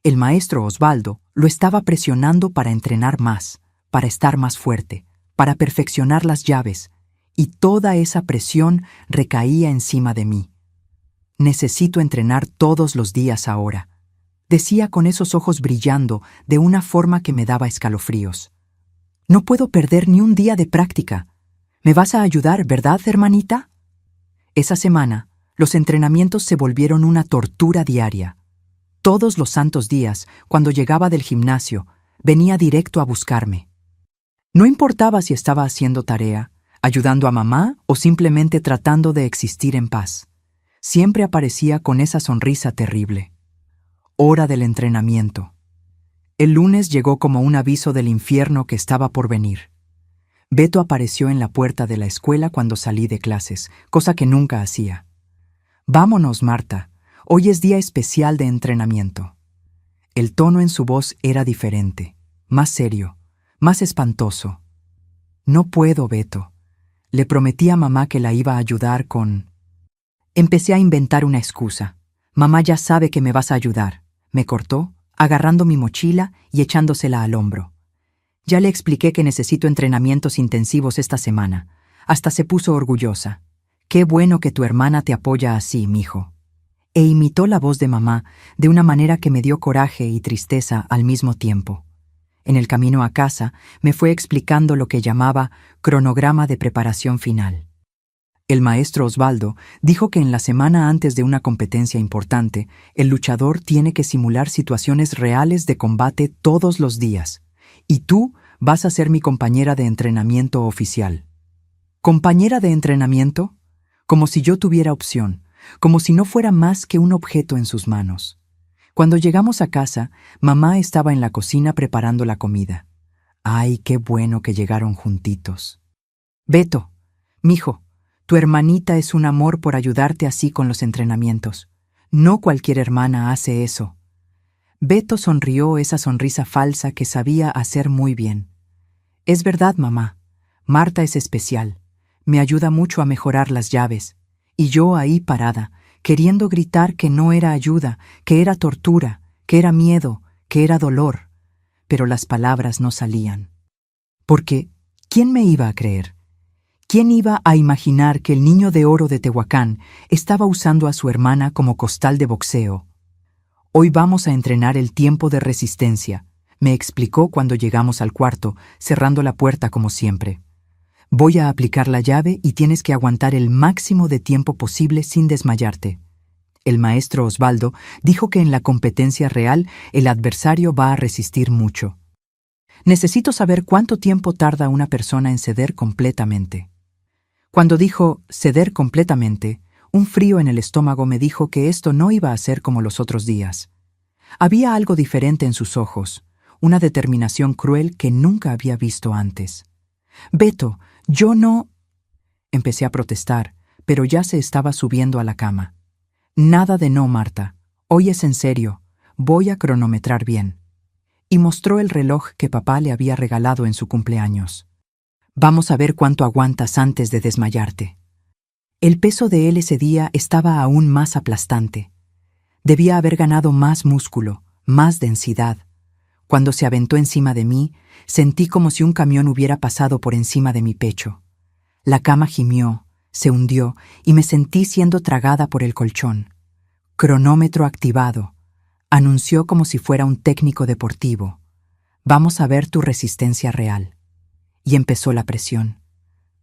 El maestro Osvaldo lo estaba presionando para entrenar más, para estar más fuerte, para perfeccionar las llaves, y toda esa presión recaía encima de mí. Necesito entrenar todos los días ahora, decía con esos ojos brillando de una forma que me daba escalofríos. No puedo perder ni un día de práctica. ¿Me vas a ayudar, verdad, hermanita? Esa semana, los entrenamientos se volvieron una tortura diaria. Todos los santos días, cuando llegaba del gimnasio, venía directo a buscarme. No importaba si estaba haciendo tarea, ayudando a mamá o simplemente tratando de existir en paz. Siempre aparecía con esa sonrisa terrible. Hora del entrenamiento. El lunes llegó como un aviso del infierno que estaba por venir. Beto apareció en la puerta de la escuela cuando salí de clases, cosa que nunca hacía. «Vámonos, Marta. Hoy es día especial de entrenamiento». El tono en su voz era diferente, más serio, más espantoso. «No puedo, Beto. Le prometí a mamá que la iba a ayudar con...». Empecé a inventar una excusa. «Mamá ya sabe que me vas a ayudar», me cortó, agarrando mi mochila y echándosela al hombro. «Ya le expliqué que necesito entrenamientos intensivos esta semana». Hasta se puso orgullosa. «Qué bueno que tu hermana te apoya así, mijo». E imitó la voz de mamá de una manera que me dio coraje y tristeza al mismo tiempo. En el camino a casa me fue explicando lo que llamaba cronograma de preparación final. El maestro Osvaldo dijo que en la semana antes de una competencia importante, el luchador tiene que simular situaciones reales de combate todos los días. Y tú vas a ser mi compañera de entrenamiento oficial. ¿Compañera de entrenamiento? Como si yo tuviera opción, como si no fuera más que un objeto en sus manos. Cuando llegamos a casa, mamá estaba en la cocina preparando la comida. ¡Ay, qué bueno que llegaron juntitos! «Beto, mijo, tu hermanita es un amor por ayudarte así con los entrenamientos. No cualquier hermana hace eso». Beto sonrió esa sonrisa falsa que sabía hacer muy bien. «Es verdad, mamá. Marta es especial. Me ayuda mucho a mejorar las llaves. Y yo ahí parada, queriendo gritar que no era ayuda, que era tortura, que era miedo, que era dolor. Pero las palabras no salían. Porque, ¿quién me iba a creer? ¿Quién iba a imaginar que el niño de oro de Tehuacán estaba usando a su hermana como costal de boxeo? «Hoy vamos a entrenar el tiempo de resistencia», me explicó cuando llegamos al cuarto, cerrando la puerta como siempre. «Voy a aplicar la llave y tienes que aguantar el máximo de tiempo posible sin desmayarte». El maestro Osvaldo dijo que en la competencia real el adversario va a resistir mucho. Necesito saber cuánto tiempo tarda una persona en ceder completamente. Cuando dijo ceder completamente, un frío en el estómago me dijo que esto no iba a ser como los otros días. Había algo diferente en sus ojos, una determinación cruel que nunca había visto antes. «Beto, yo no...» Empecé a protestar, pero ya se estaba subiendo a la cama. «Nada de no, Marta. Hoy es en serio. Voy a cronometrar bien». Y mostró el reloj que papá le había regalado en su cumpleaños. «Vamos a ver cuánto aguantas antes de desmayarte». El peso de él ese día estaba aún más aplastante. Debía haber ganado más músculo, más densidad. Cuando se aventó encima de mí, sentí como si un camión hubiera pasado por encima de mi pecho. La cama gimió, se hundió y me sentí siendo tragada por el colchón. «Cronómetro activado», anunció como si fuera un técnico deportivo. «Vamos a ver tu resistencia real». Y empezó la presión.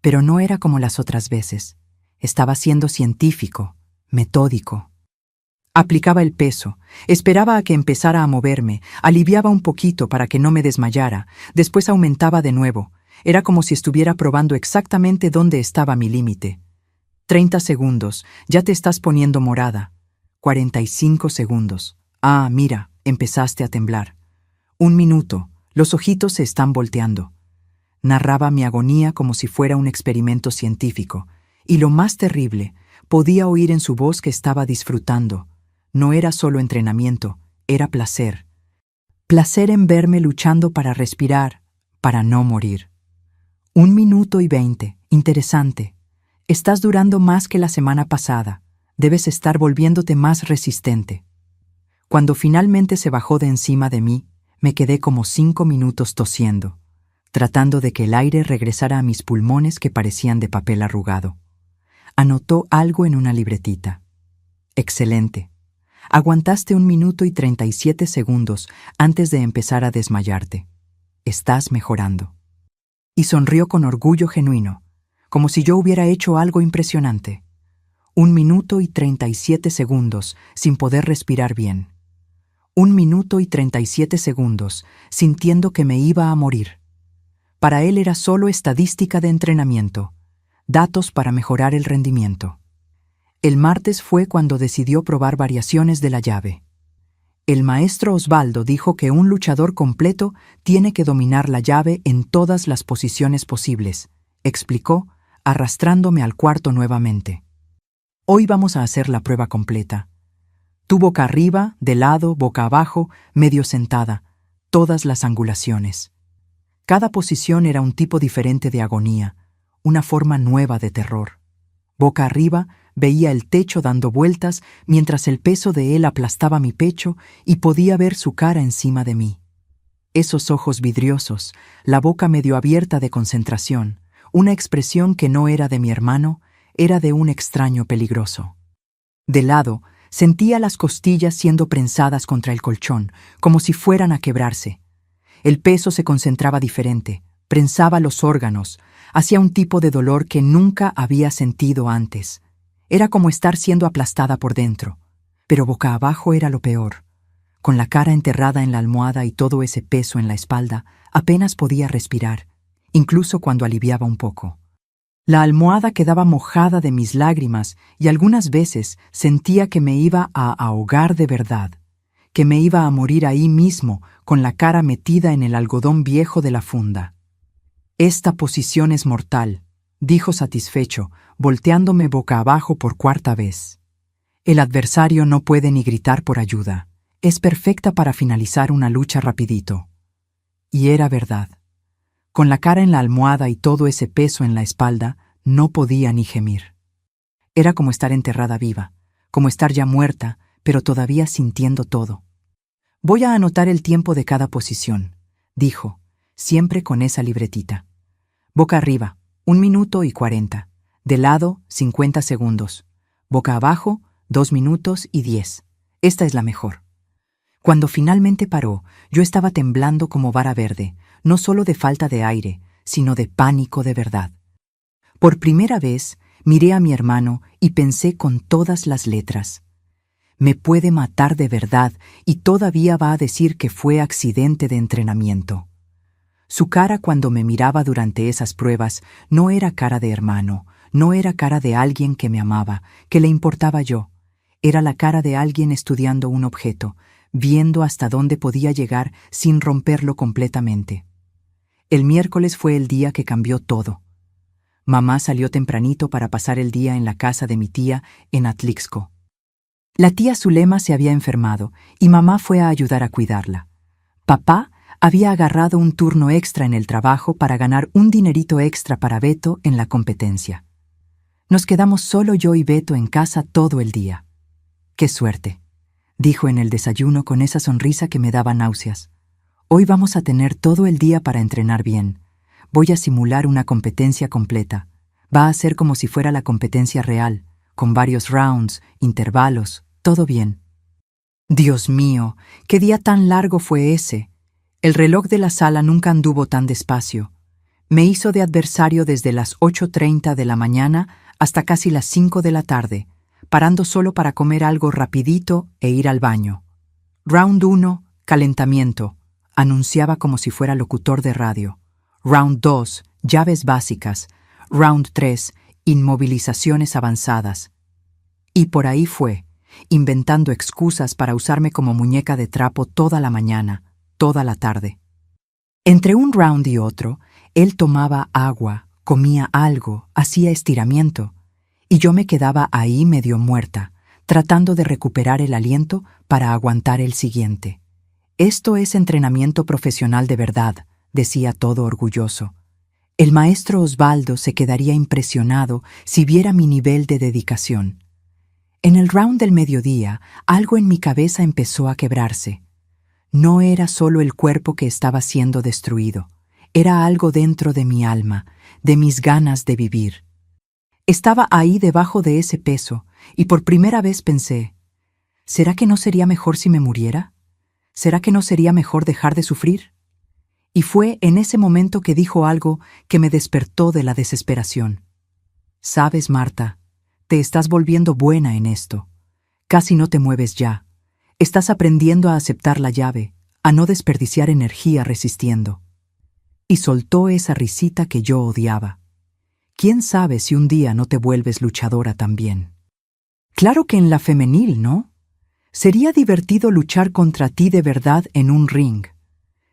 Pero no era como las otras veces. Estaba siendo científico, metódico. Aplicaba el peso, esperaba a que empezara a moverme, aliviaba un poquito para que no me desmayara, después aumentaba de nuevo. Era como si estuviera probando exactamente dónde estaba mi límite. 30 segundos, ya te estás poniendo morada. 45 segundos. Ah, mira, empezaste a temblar. 1 minuto, los ojitos se están volteando. Narraba mi agonía como si fuera un experimento científico, y lo más terrible, podía oír en su voz que estaba disfrutando. No era solo entrenamiento, era placer. Placer en verme luchando para respirar, para no morir. 1 minuto y 20, interesante. Estás durando más que la semana pasada. Debes estar volviéndote más resistente. Cuando finalmente se bajó de encima de mí, me quedé como 5 minutos tosiendo, tratando de que el aire regresara a mis pulmones que parecían de papel arrugado. Anotó algo en una libretita. Excelente. Aguantaste 1 minuto y 37 segundos antes de empezar a desmayarte. Estás mejorando. Y sonrió con orgullo genuino, como si yo hubiera hecho algo impresionante. 1 minuto y 37 segundos sin poder respirar bien. 1 minuto y 37 segundos sintiendo que me iba a morir. Para él era solo estadística de entrenamiento, datos para mejorar el rendimiento. El martes fue cuando decidió probar variaciones de la llave. El maestro Osvaldo dijo que un luchador completo tiene que dominar la llave en todas las posiciones posibles, explicó, arrastrándome al cuarto nuevamente. Hoy vamos a hacer la prueba completa. Tú boca arriba, de lado, boca abajo, medio sentada, todas las angulaciones. Cada posición era un tipo diferente de agonía, una forma nueva de terror. Boca arriba, veía el techo dando vueltas mientras el peso de él aplastaba mi pecho y podía ver su cara encima de mí. Esos ojos vidriosos, la boca medio abierta de concentración, una expresión que no era de mi hermano, era de un extraño peligroso. De lado, sentía las costillas siendo prensadas contra el colchón, como si fueran a quebrarse. El peso se concentraba diferente, prensaba los órganos, hacía un tipo de dolor que nunca había sentido antes. Era como estar siendo aplastada por dentro, pero boca abajo era lo peor. Con la cara enterrada en la almohada y todo ese peso en la espalda, apenas podía respirar, incluso cuando aliviaba un poco. La almohada quedaba mojada de mis lágrimas y algunas veces sentía que me iba a ahogar de verdad, que me iba a morir ahí mismo con la cara metida en el algodón viejo de la funda. Esta posición es mortal, dijo satisfecho, volteándome boca abajo por 4ª vez. El adversario no puede ni gritar por ayuda. Es perfecta para finalizar una lucha rapidito. Y era verdad. Con la cara en la almohada y todo ese peso en la espalda, no podía ni gemir. Era como estar enterrada viva, como estar ya muerta, pero todavía sintiendo todo. Voy a anotar el tiempo de cada posición, dijo, siempre con esa libretita. Boca arriba, 1 minuto y 40. De lado, 50 segundos. Boca abajo, 2 minutos y 10. Esta es la mejor. Cuando finalmente paró, yo estaba temblando como vara verde, no solo de falta de aire, sino de pánico de verdad. Por primera vez, miré a mi hermano y pensé con todas las letras. Me puede matar de verdad y todavía va a decir que fue accidente de entrenamiento. Su cara cuando me miraba durante esas pruebas no era cara de hermano, no era cara de alguien que me amaba, que le importaba yo. Era la cara de alguien estudiando un objeto, viendo hasta dónde podía llegar sin romperlo completamente. El miércoles fue el día que cambió todo. Mamá salió tempranito para pasar el día en la casa de mi tía en Atlixco. La tía Zulema se había enfermado y mamá fue a ayudar a cuidarla. Papá había agarrado un turno extra en el trabajo para ganar un dinerito extra para Beto en la competencia. Nos quedamos solo yo y Beto en casa todo el día. ¡Qué suerte!, dijo en el desayuno con esa sonrisa que me daba náuseas. Hoy vamos a tener todo el día para entrenar bien. Voy a simular una competencia completa. Va a ser como si fuera la competencia real, con varios rounds, intervalos, todo bien. Dios mío, qué día tan largo fue ese. El reloj de la sala nunca anduvo tan despacio. Me hizo de adversario desde las 8:30 de la mañana hasta casi las 5 de la tarde, parando solo para comer algo rapidito e ir al baño. Round 1, calentamiento, anunciaba como si fuera locutor de radio. Round 2, llaves básicas. Round 3, inmovilizaciones avanzadas. Y por ahí fue, inventando excusas para usarme como muñeca de trapo toda la mañana, toda la tarde. Entre un round y otro, él tomaba agua, comía algo, hacía estiramiento, y yo me quedaba ahí medio muerta, tratando de recuperar el aliento para aguantar el siguiente. Esto es entrenamiento profesional de verdad, decía todo orgulloso. El maestro Osvaldo se quedaría impresionado si viera mi nivel de dedicación. En el round del mediodía, algo en mi cabeza empezó a quebrarse. No era solo el cuerpo que estaba siendo destruido, era algo dentro de mi alma, de mis ganas de vivir. Estaba ahí debajo de ese peso, y por primera vez pensé, ¿será que no sería mejor si me muriera? ¿Será que no sería mejor dejar de sufrir? Y fue en ese momento que dijo algo que me despertó de la desesperación. Sabes, Marta, te estás volviendo buena en esto. Casi no te mueves ya. Estás aprendiendo a aceptar la llave, a no desperdiciar energía resistiendo. Y soltó esa risita que yo odiaba. ¿Quién sabe si un día no te vuelves luchadora también? Claro que en la femenil, ¿no? Sería divertido luchar contra ti de verdad en un ring.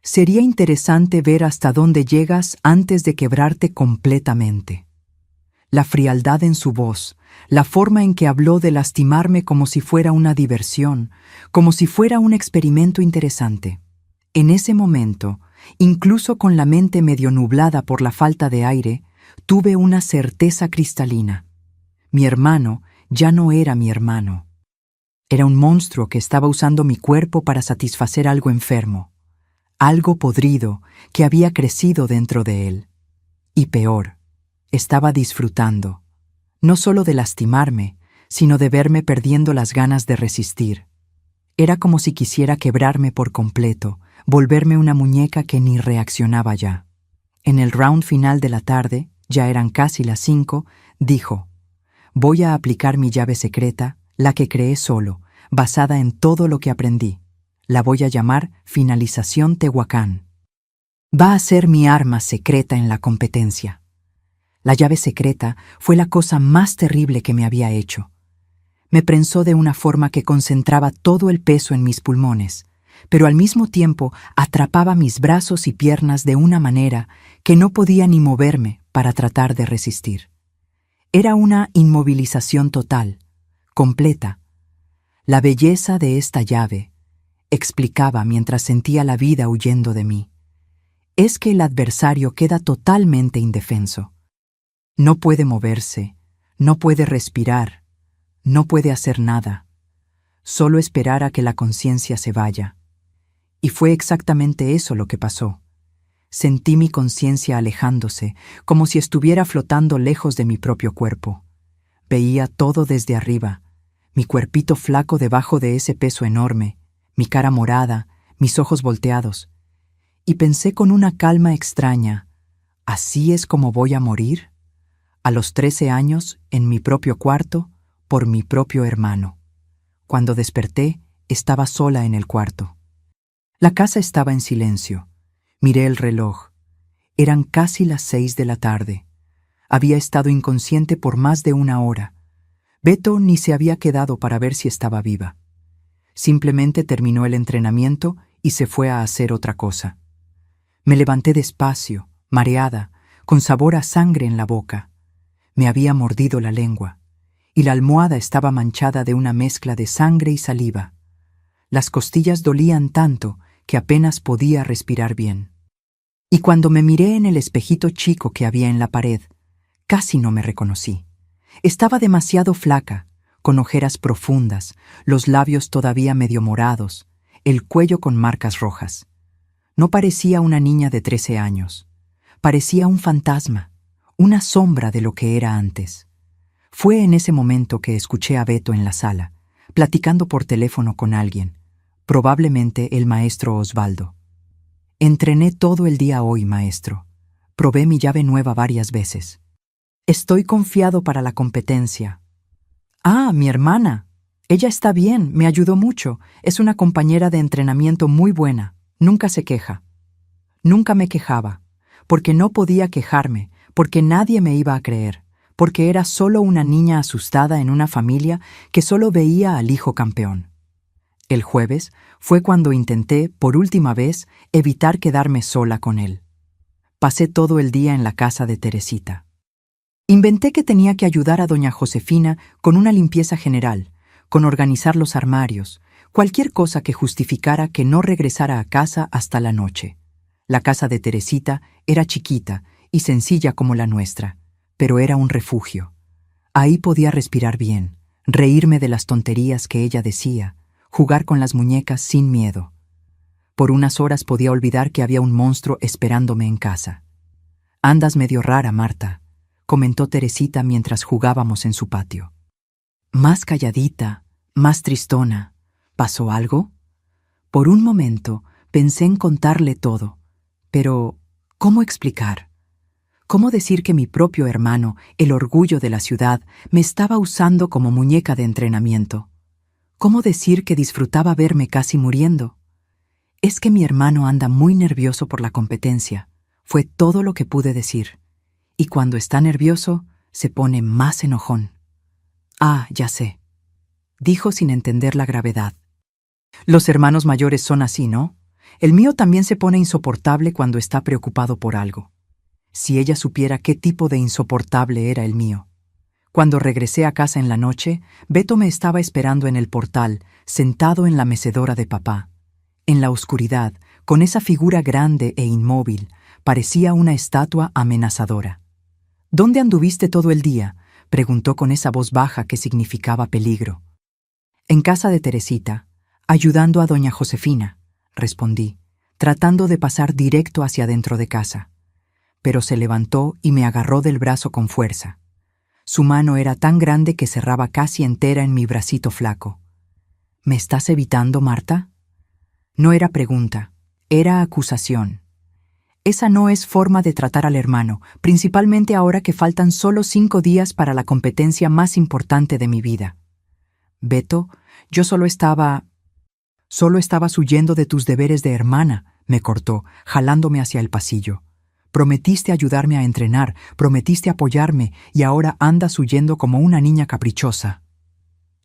Sería interesante ver hasta dónde llegas antes de quebrarte completamente. La frialdad en su voz, la forma en que habló de lastimarme como si fuera una diversión, como si fuera un experimento interesante. En ese momento, incluso con la mente medio nublada por la falta de aire, tuve una certeza cristalina. Mi hermano ya no era mi hermano. Era un monstruo que estaba usando mi cuerpo para satisfacer algo enfermo, algo podrido que había crecido dentro de él. Y peor, estaba disfrutando, no solo de lastimarme, sino de verme perdiendo las ganas de resistir. Era como si quisiera quebrarme por completo, volverme una muñeca que ni reaccionaba ya. En el round final de la tarde, ya eran casi las 5, dijo, voy a aplicar mi llave secreta, la que creé solo, basada en todo lo que aprendí. La voy a llamar Finalización Tehuacán. Va a ser mi arma secreta en la competencia. La llave secreta fue la cosa más terrible que me había hecho. Me prensó de una forma que concentraba todo el peso en mis pulmones, pero al mismo tiempo atrapaba mis brazos y piernas de una manera que no podía ni moverme para tratar de resistir. Era una inmovilización total, completa. La belleza de esta llave, explicaba mientras sentía la vida huyendo de mí, es que el adversario queda totalmente indefenso. No puede moverse, no puede respirar, no puede hacer nada, solo esperar a que la conciencia se vaya. Y fue exactamente eso lo que pasó. Sentí mi conciencia alejándose, como si estuviera flotando lejos de mi propio cuerpo. Veía todo desde arriba, mi cuerpito flaco debajo de ese peso enorme, mi cara morada, mis ojos volteados. Y pensé con una calma extraña, ¿así es como voy a morir? A los 13 años, en mi propio cuarto, por mi propio hermano. Cuando desperté, estaba sola en el cuarto. La casa estaba en silencio. Miré el reloj. Eran casi las 6 de la tarde. Había estado inconsciente por más de 1 hora. Beto ni se había quedado para ver si estaba viva. Simplemente terminó el entrenamiento y se fue a hacer otra cosa. Me levanté despacio, mareada, con sabor a sangre en la boca. Me había mordido la lengua, y la almohada estaba manchada de una mezcla de sangre y saliva. Las costillas dolían tanto que apenas podía respirar bien. Y cuando me miré en el espejito chico que había en la pared, casi no me reconocí. Estaba demasiado flaca, con ojeras profundas, los labios todavía medio morados, el cuello con marcas rojas. No parecía una niña de 13 años. Parecía un fantasma, una sombra de lo que era antes. Fue en ese momento que escuché a Beto en la sala, platicando por teléfono con alguien, probablemente el maestro Osvaldo. Entrené todo el día hoy, maestro. Probé mi llave nueva varias veces. Estoy confiado para la competencia. Ah, mi hermana. Ella está bien, me ayudó mucho. Es una compañera de entrenamiento muy buena. Nunca se queja. Nunca me quejaba, porque no podía quejarme, porque nadie me iba a creer, porque era solo una niña asustada en una familia que solo veía al hijo campeón. El jueves fue cuando intenté, por última vez, evitar quedarme sola con él. Pasé todo el día en la casa de Teresita. Inventé que tenía que ayudar a doña Josefina con una limpieza general, con organizar los armarios, cualquier cosa que justificara que no regresara a casa hasta la noche. La casa de Teresita era chiquita y sencilla como la nuestra, pero era un refugio. Ahí podía respirar bien, reírme de las tonterías que ella decía, jugar con las muñecas sin miedo. Por unas horas podía olvidar que había un monstruo esperándome en casa. «Andas medio rara, Marta», comentó Teresita mientras jugábamos en su patio. Más calladita, más tristona. ¿Pasó algo? Por un momento pensé en contarle todo, pero ¿cómo explicar? ¿Cómo decir que mi propio hermano, el orgullo de la ciudad, me estaba usando como muñeca de entrenamiento? ¿Cómo decir que disfrutaba verme casi muriendo? Es que mi hermano anda muy nervioso por la competencia, fue todo lo que pude decir. Y cuando está nervioso, se pone más enojón. Ah, ya sé, dijo sin entender la gravedad. Los hermanos mayores son así, ¿no? El mío también se pone insoportable cuando está preocupado por algo. Si ella supiera qué tipo de insoportable era el mío. Cuando regresé a casa en la noche, Beto me estaba esperando en el portal, sentado en la mecedora de papá. En la oscuridad, con esa figura grande e inmóvil, parecía una estatua amenazadora. «¿Dónde anduviste todo el día?», preguntó con esa voz baja que significaba peligro. «En casa de Teresita, ayudando a doña Josefina», respondí, tratando de pasar directo hacia dentro de casa. Pero se levantó y me agarró del brazo con fuerza. Su mano era tan grande que cerraba casi entera en mi bracito flaco. «¿Me estás evitando, Marta?». No era pregunta, era acusación. Esa no es forma de tratar al hermano, principalmente ahora que faltan solo 5 días para la competencia más importante de mi vida. «Beto, yo solo estabas huyendo de tus deberes de hermana», me cortó, jalándome hacia el pasillo. «Prometiste ayudarme a entrenar, prometiste apoyarme, y ahora andas huyendo como una niña caprichosa».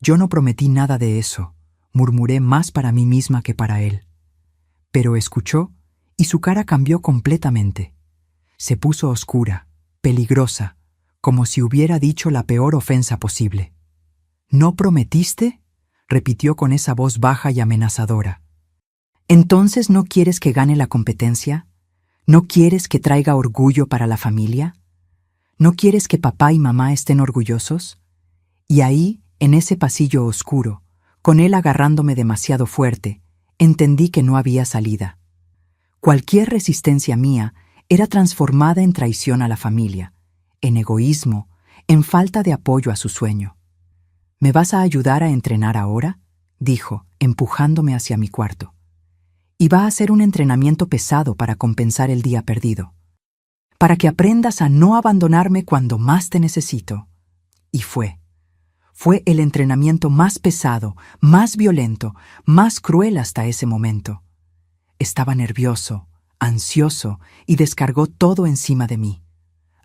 «Yo no prometí nada de eso», murmuré más para mí misma que para él. Pero escuchó, y su cara cambió completamente. Se puso oscura, peligrosa, como si hubiera dicho la peor ofensa posible. «¿No prometiste?», repitió con esa voz baja y amenazadora. «¿Entonces no quieres que gane la competencia? ¿No quieres que traiga orgullo para la familia? ¿No quieres que papá y mamá estén orgullosos?» Y ahí, en ese pasillo oscuro, con él agarrándome demasiado fuerte, entendí que no había salida. Cualquier resistencia mía era transformada en traición a la familia, en egoísmo, en falta de apoyo a su sueño. «¿Me vas a ayudar a entrenar ahora?», dijo, empujándome hacia mi cuarto. «Y va a ser un entrenamiento pesado para compensar el día perdido. Para que aprendas a no abandonarme cuando más te necesito». Y fue el entrenamiento más pesado, más violento, más cruel hasta ese momento. Estaba nervioso, ansioso y descargó todo encima de mí.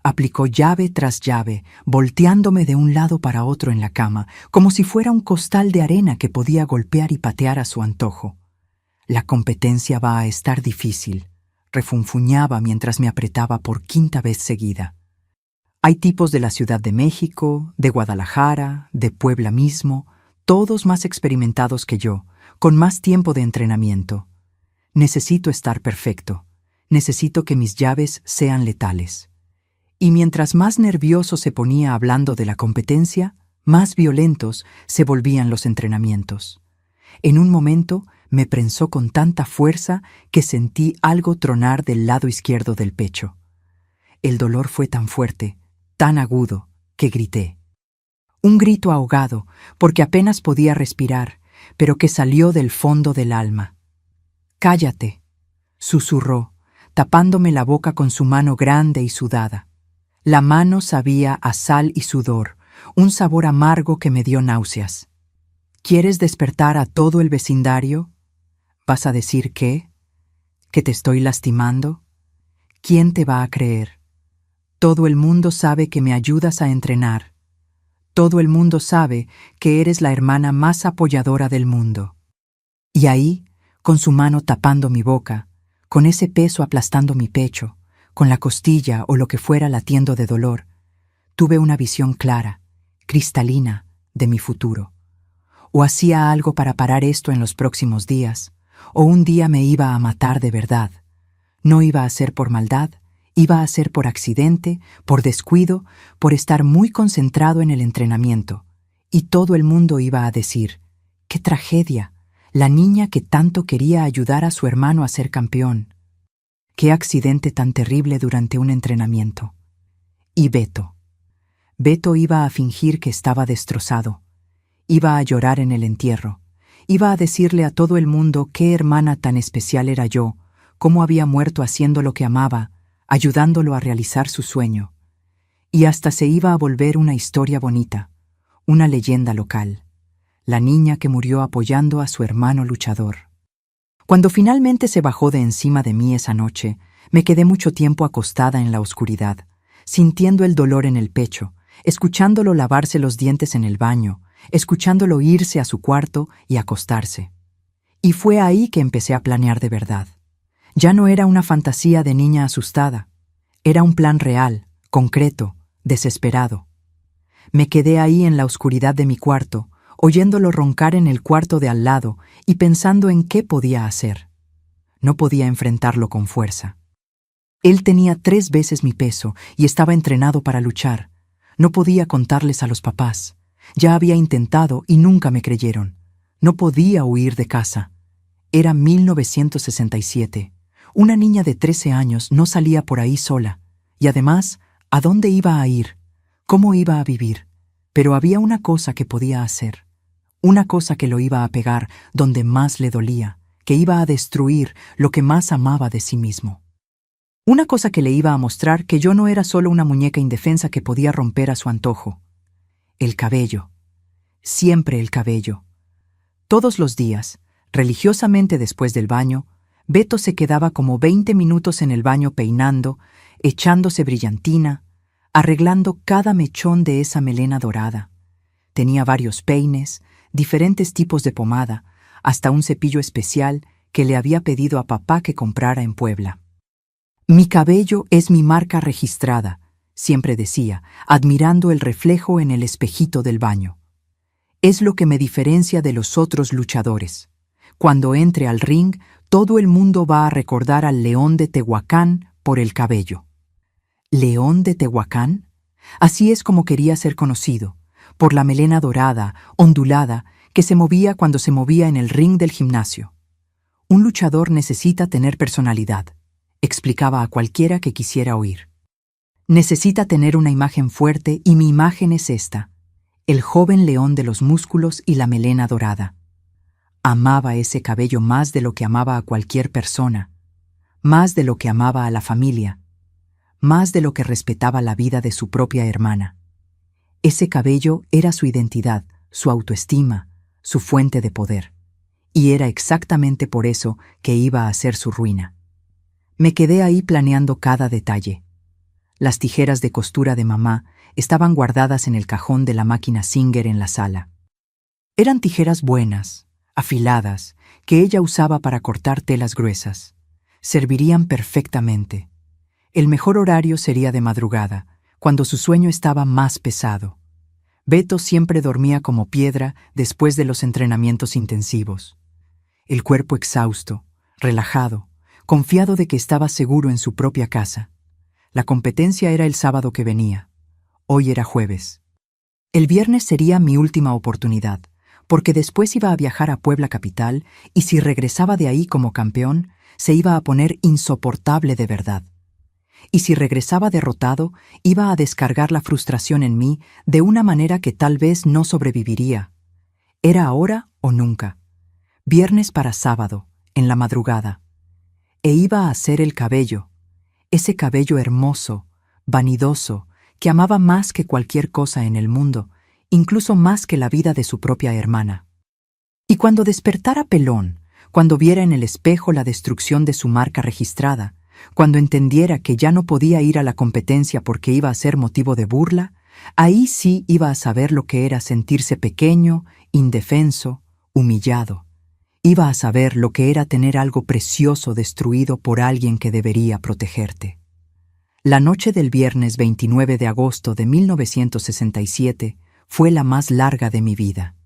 Aplicó llave tras llave, volteándome de un lado para otro en la cama, como si fuera un costal de arena que podía golpear y patear a su antojo. «La competencia va a estar difícil», refunfuñaba mientras me apretaba por 5ª vez seguida. «Hay tipos de la Ciudad de México, de Guadalajara, de Puebla mismo, todos más experimentados que yo, con más tiempo de entrenamiento. Necesito estar perfecto. Necesito que mis llaves sean letales». Y mientras más nervioso se ponía hablando de la competencia, más violentos se volvían los entrenamientos. En un momento me prensó con tanta fuerza que sentí algo tronar del lado izquierdo del pecho. El dolor fue tan fuerte, tan agudo, que grité. Un grito ahogado, porque apenas podía respirar, pero que salió del fondo del alma. «Cállate», susurró, tapándome la boca con su mano grande y sudada. La mano sabía a sal y sudor, un sabor amargo que me dio náuseas. ¿Quieres despertar a todo el vecindario? ¿Vas a decir qué? ¿Que te estoy lastimando? ¿Quién te va a creer? Todo el mundo sabe que me ayudas a entrenar. Todo el mundo sabe que eres la hermana más apoyadora del mundo. Y ahí, con su mano tapando mi boca, con ese peso aplastando mi pecho, con la costilla o lo que fuera latiendo de dolor, tuve una visión clara, cristalina, de mi futuro. O hacía algo para parar esto en los próximos días, o un día me iba a matar de verdad. No iba a ser por maldad, iba a ser por accidente, por descuido, por estar muy concentrado en el entrenamiento. Y todo el mundo iba a decir, ¡qué tragedia! La niña que tanto quería ayudar a su hermano a ser campeón. ¡Qué accidente tan terrible durante un entrenamiento! Y Beto. Beto iba a fingir que estaba destrozado. Iba a llorar en el entierro. Iba a decirle a todo el mundo qué hermana tan especial era yo, cómo había muerto haciendo lo que amaba, ayudándolo a realizar su sueño. Y hasta se iba a volver una historia bonita, una leyenda local. La niña que murió apoyando a su hermano luchador. Cuando finalmente se bajó de encima de mí esa noche, me quedé mucho tiempo acostada en la oscuridad, sintiendo el dolor en el pecho, escuchándolo lavarse los dientes en el baño, escuchándolo irse a su cuarto y acostarse. Y fue ahí que empecé a planear de verdad. Ya no era una fantasía de niña asustada. Era un plan real, concreto, desesperado. Me quedé ahí en la oscuridad de mi cuarto, oyéndolo roncar en el cuarto de al lado y pensando en qué podía hacer. No podía enfrentarlo con fuerza. Él tenía 3 veces mi peso y estaba entrenado para luchar. No podía contarles a los papás. Ya había intentado y nunca me creyeron. No podía huir de casa. Era 1967. Una niña de 13 años no salía por ahí sola. Y además, ¿a dónde iba a ir? ¿Cómo iba a vivir? Pero había una cosa que podía hacer. Una cosa que lo iba a pegar donde más le dolía, que iba a destruir lo que más amaba de sí mismo. Una cosa que le iba a mostrar que yo no era solo una muñeca indefensa que podía romper a su antojo. El cabello. Siempre el cabello. Todos los días, religiosamente después del baño, Beto se quedaba como 20 minutos en el baño peinando, echándose brillantina, arreglando cada mechón de esa melena dorada. Tenía varios peines, diferentes tipos de pomada, hasta un cepillo especial que le había pedido a papá que comprara en Puebla. Mi cabello es mi marca registrada, siempre decía, admirando el reflejo en el espejito del baño. Es lo que me diferencia de los otros luchadores. Cuando entre al ring, todo el mundo va a recordar al León de Tehuacán por el cabello. ¿León de Tehuacán? Así es como quería ser conocido, por la melena dorada, ondulada, que se movía cuando se movía en el ring del gimnasio. Un luchador necesita tener personalidad, explicaba a cualquiera que quisiera oír. Necesita tener una imagen fuerte y mi imagen es esta, el joven león de los músculos y la melena dorada. Amaba ese cabello más de lo que amaba a cualquier persona, más de lo que amaba a la familia, más de lo que respetaba la vida de su propia hermana. Ese cabello era su identidad, su autoestima, su fuente de poder. Y era exactamente por eso que iba a ser su ruina. Me quedé ahí planeando cada detalle. Las tijeras de costura de mamá estaban guardadas en el cajón de la máquina Singer en la sala. Eran tijeras buenas, afiladas, que ella usaba para cortar telas gruesas. Servirían perfectamente. El mejor horario sería de madrugada, cuando su sueño estaba más pesado. Beto siempre dormía como piedra después de los entrenamientos intensivos. El cuerpo exhausto, relajado, confiado de que estaba seguro en su propia casa. La competencia era el sábado que venía. Hoy era jueves. El viernes sería mi última oportunidad, porque después iba a viajar a Puebla capital y si regresaba de ahí como campeón, se iba a poner insoportable de verdad. Y si regresaba derrotado, iba a descargar la frustración en mí de una manera que tal vez no sobreviviría. Era ahora o nunca. Viernes para sábado, en la madrugada. E iba a hacer el cabello. Ese cabello hermoso, vanidoso, que amaba más que cualquier cosa en el mundo, incluso más que la vida de su propia hermana. Y cuando despertara pelón, cuando viera en el espejo la destrucción de su marca registrada, cuando entendiera que ya no podía ir a la competencia porque iba a ser motivo de burla, ahí sí iba a saber lo que era sentirse pequeño, indefenso, humillado. Iba a saber lo que era tener algo precioso destruido por alguien que debería protegerte. La noche del viernes 29 de agosto de 1967 fue la más larga de mi vida.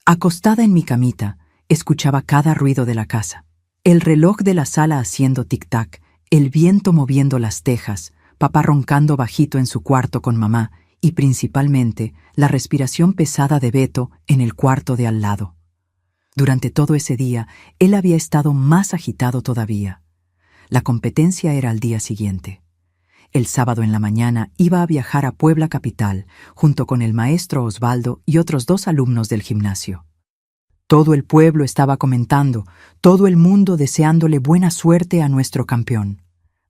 Acostada en mi camita, escuchaba cada ruido de la casa. El reloj de la sala haciendo tic-tac, el viento moviendo las tejas, papá roncando bajito en su cuarto con mamá y principalmente la respiración pesada de Beto en el cuarto de al lado. Durante todo ese día, él había estado más agitado todavía. La competencia era al día siguiente. El sábado en la mañana iba a viajar a Puebla capital, junto con el maestro Osvaldo y otros 2 alumnos del gimnasio. Todo el pueblo estaba comentando, todo el mundo deseándole buena suerte a nuestro campeón.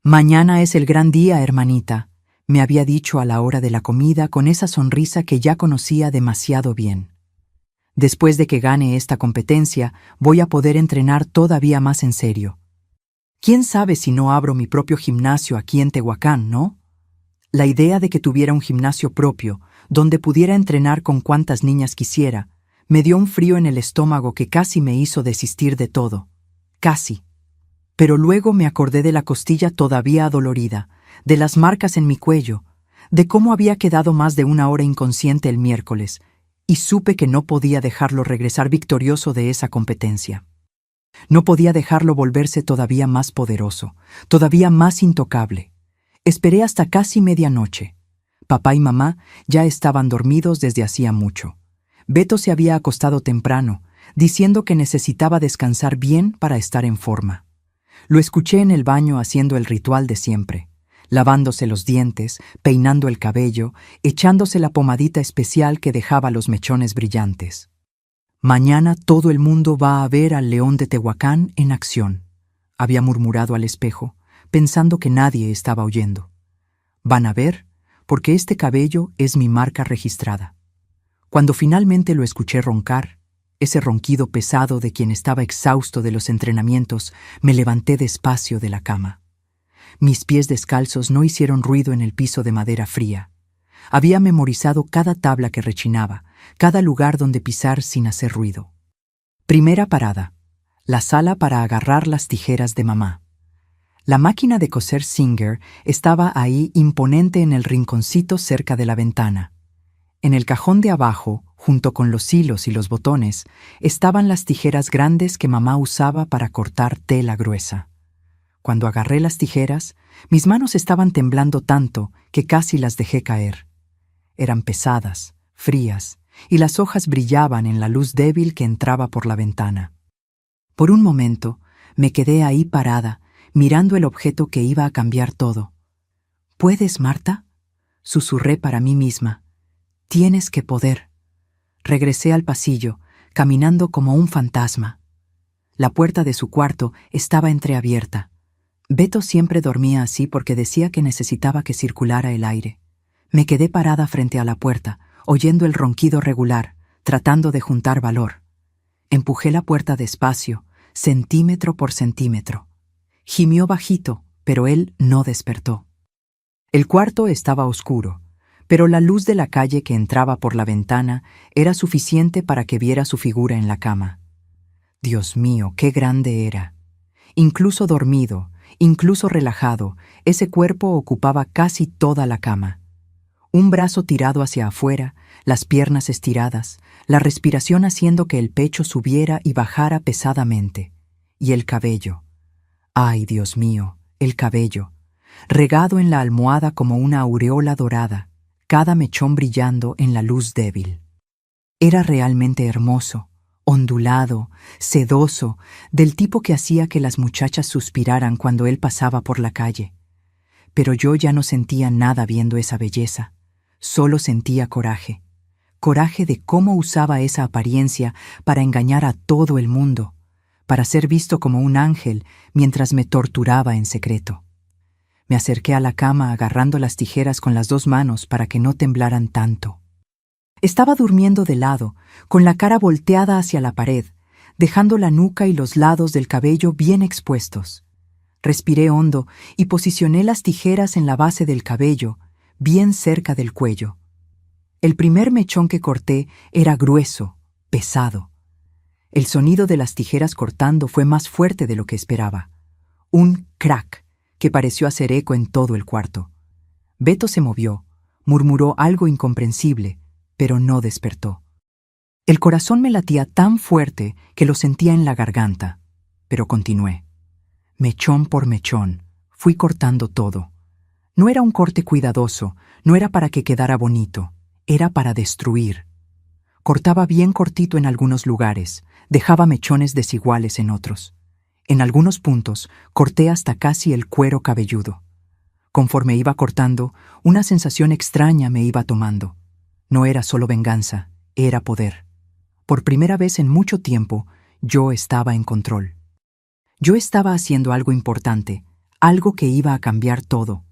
«Mañana es el gran día, hermanita», me había dicho a la hora de la comida con esa sonrisa que ya conocía demasiado bien. «Después de que gane esta competencia, voy a poder entrenar todavía más en serio. ¿Quién sabe si no abro mi propio gimnasio aquí en Tehuacán, no?» La idea de que tuviera un gimnasio propio, donde pudiera entrenar con cuantas niñas quisiera, me dio un frío en el estómago que casi me hizo desistir de todo. Casi. Pero luego me acordé de la costilla todavía adolorida, de las marcas en mi cuello, de cómo había quedado más de 1 hora inconsciente el miércoles, y supe que no podía dejarlo regresar victorioso de esa competencia. No podía dejarlo volverse todavía más poderoso, todavía más intocable. Esperé hasta casi medianoche. Papá y mamá ya estaban dormidos desde hacía mucho. Beto se había acostado temprano, diciendo que necesitaba descansar bien para estar en forma. Lo escuché en el baño haciendo el ritual de siempre, lavándose los dientes, peinando el cabello, echándose la pomadita especial que dejaba los mechones brillantes. «Mañana todo el mundo va a ver al león de Tehuacán en acción», había murmurado al espejo, pensando que nadie estaba oyendo. «Van a ver, porque este cabello es mi marca registrada». Cuando finalmente lo escuché roncar, ese ronquido pesado de quien estaba exhausto de los entrenamientos, me levanté despacio de la cama. Mis pies descalzos no hicieron ruido en el piso de madera fría. Había memorizado cada tabla que rechinaba, cada lugar donde pisar sin hacer ruido. Primera parada: la sala para agarrar las tijeras de mamá. La máquina de coser Singer estaba ahí imponente en el rinconcito cerca de la ventana. En el cajón de abajo, junto con los hilos y los botones, estaban las tijeras grandes que mamá usaba para cortar tela gruesa. Cuando agarré las tijeras, mis manos estaban temblando tanto que casi las dejé caer. Eran pesadas, frías, y las hojas brillaban en la luz débil que entraba por la ventana. Por un momento, me quedé ahí parada, mirando el objeto que iba a cambiar todo. «¿Puedes, Marta?», susurré para mí misma. «Tienes que poder». Regresé al pasillo, caminando como un fantasma. La puerta de su cuarto estaba entreabierta. Beto siempre dormía así porque decía que necesitaba que circulara el aire. Me quedé parada frente a la puerta, oyendo el ronquido regular, tratando de juntar valor. Empujé la puerta despacio, centímetro por centímetro. Gimió bajito, pero él no despertó. El cuarto estaba oscuro, pero la luz de la calle que entraba por la ventana era suficiente para que viera su figura en la cama. Dios mío, qué grande era. Incluso dormido, incluso relajado, ese cuerpo ocupaba casi toda la cama. Un brazo tirado hacia afuera, las piernas estiradas, la respiración haciendo que el pecho subiera y bajara pesadamente. Y el cabello. ¡Ay, Dios mío, el cabello! Regado en la almohada como una aureola dorada, cada mechón brillando en la luz débil. Era realmente hermoso, ondulado, sedoso, del tipo que hacía que las muchachas suspiraran cuando él pasaba por la calle. Pero yo ya no sentía nada viendo esa belleza, solo sentía coraje. Coraje de cómo usaba esa apariencia para engañar a todo el mundo, para ser visto como un ángel mientras me torturaba en secreto. Me acerqué a la cama agarrando las tijeras con las 2 manos para que no temblaran tanto. Estaba durmiendo de lado, con la cara volteada hacia la pared, dejando la nuca y los lados del cabello bien expuestos. Respiré hondo y posicioné las tijeras en la base del cabello, bien cerca del cuello. El primer mechón que corté era grueso, pesado. El sonido de las tijeras cortando fue más fuerte de lo que esperaba. Un crack que pareció hacer eco en todo el cuarto. Beto se movió, murmuró algo incomprensible, pero no despertó. El corazón me latía tan fuerte que lo sentía en la garganta, pero continué. Mechón por mechón, fui cortando todo. No era un corte cuidadoso, no era para que quedara bonito, era para destruir. Cortaba bien cortito en algunos lugares, dejaba mechones desiguales en otros. En algunos puntos, corté hasta casi el cuero cabelludo. Conforme iba cortando, una sensación extraña me iba tomando. No era solo venganza, era poder. Por primera vez en mucho tiempo, yo estaba en control. Yo estaba haciendo algo importante, algo que iba a cambiar todo.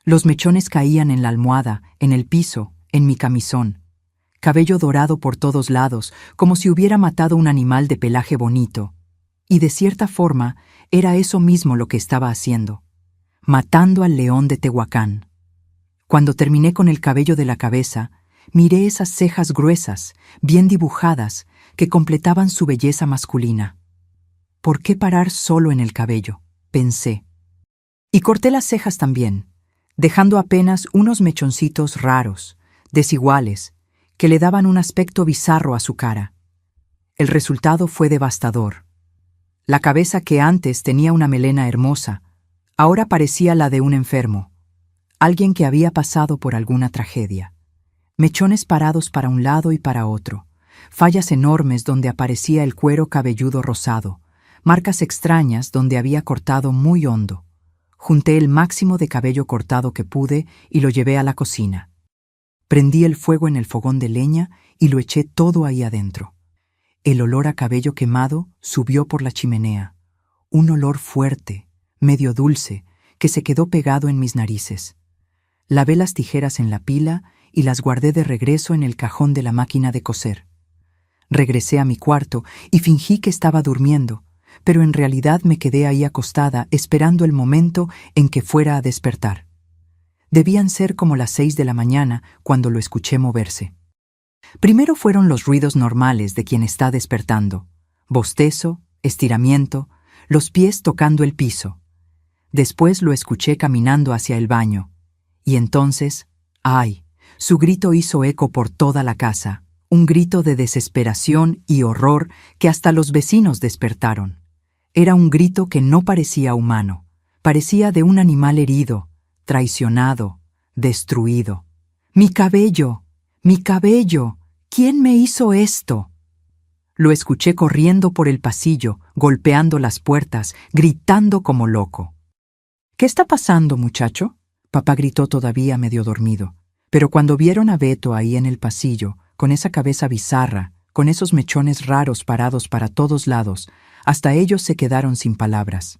Los mechones caían en la almohada, en el piso, en mi camisón. Cabello dorado por todos lados, como si hubiera matado un animal de pelaje bonito. Y de cierta forma, era eso mismo lo que estaba haciendo. Matando al león de Tehuacán. Cuando terminé con el cabello de la cabeza, miré esas cejas gruesas, bien dibujadas, que completaban su belleza masculina. ¿Por qué parar solo en el cabello?, pensé. Y corté las cejas también, dejando apenas unos mechoncitos raros, desiguales, que le daban un aspecto bizarro a su cara. El resultado fue devastador. La cabeza que antes tenía una melena hermosa, ahora parecía la de un enfermo, alguien que había pasado por alguna tragedia. Mechones parados para un lado y para otro, fallas enormes donde aparecía el cuero cabelludo rosado, marcas extrañas donde había cortado muy hondo. Junté el máximo de cabello cortado que pude y lo llevé a la cocina. Prendí el fuego en el fogón de leña y lo eché todo ahí adentro. El olor a cabello quemado subió por la chimenea, un olor fuerte, medio dulce, que se quedó pegado en mis narices. Lavé las tijeras en la pila y las guardé de regreso en el cajón de la máquina de coser. Regresé a mi cuarto y fingí que estaba durmiendo, pero en realidad me quedé ahí acostada esperando el momento en que fuera a despertar. Debían ser como las 6 de la mañana cuando lo escuché moverse. Primero fueron los ruidos normales de quien está despertando: bostezo, estiramiento, los pies tocando el piso. Después lo escuché caminando hacia el baño. Y entonces, ¡ay!, su grito hizo eco por toda la casa, un grito de desesperación y horror que hasta los vecinos despertaron. Era un grito que no parecía humano, parecía de un animal herido, traicionado, destruido. ¡Mi cabello! ¡Mi cabello! ¿Quién me hizo esto? Lo escuché corriendo por el pasillo, golpeando las puertas, gritando como loco. ¿Qué está pasando, muchacho?, papá gritó todavía medio dormido. Pero cuando vieron a Beto ahí en el pasillo, con esa cabeza bizarra, con esos mechones raros parados para todos lados, hasta ellos se quedaron sin palabras.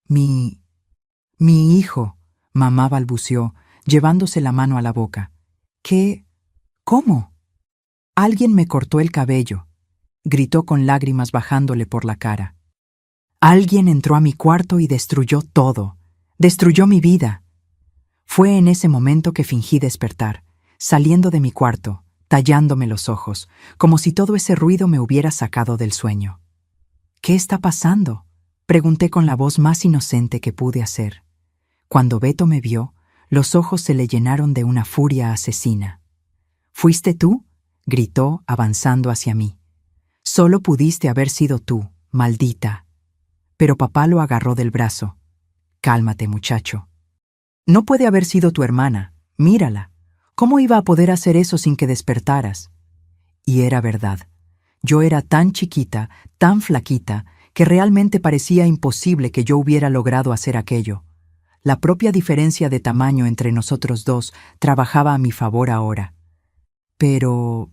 Mi hijo, mamá balbuceó, llevándose la mano a la boca. ¿Qué? ¿Cómo? Alguien me cortó el cabello, gritó con lágrimas bajándole por la cara. Alguien entró a mi cuarto y destruyó todo. Destruyó mi vida. Fue en ese momento que fingí despertar, saliendo de mi cuarto, tallándome los ojos, como si todo ese ruido me hubiera sacado del sueño. ¿Qué está pasando?, pregunté con la voz más inocente que pude hacer. Cuando Beto me vio, los ojos se le llenaron de una furia asesina. ¿Fuiste tú?, gritó, avanzando hacia mí. Solo pudiste haber sido tú, maldita. Pero papá lo agarró del brazo. Cálmate, muchacho. No puede haber sido tu hermana, mírala. ¿Cómo iba a poder hacer eso sin que despertaras? Y era verdad. Yo era tan chiquita, tan flaquita, que realmente parecía imposible que yo hubiera logrado hacer aquello. La propia diferencia de tamaño entre nosotros dos trabajaba a mi favor ahora. Pero...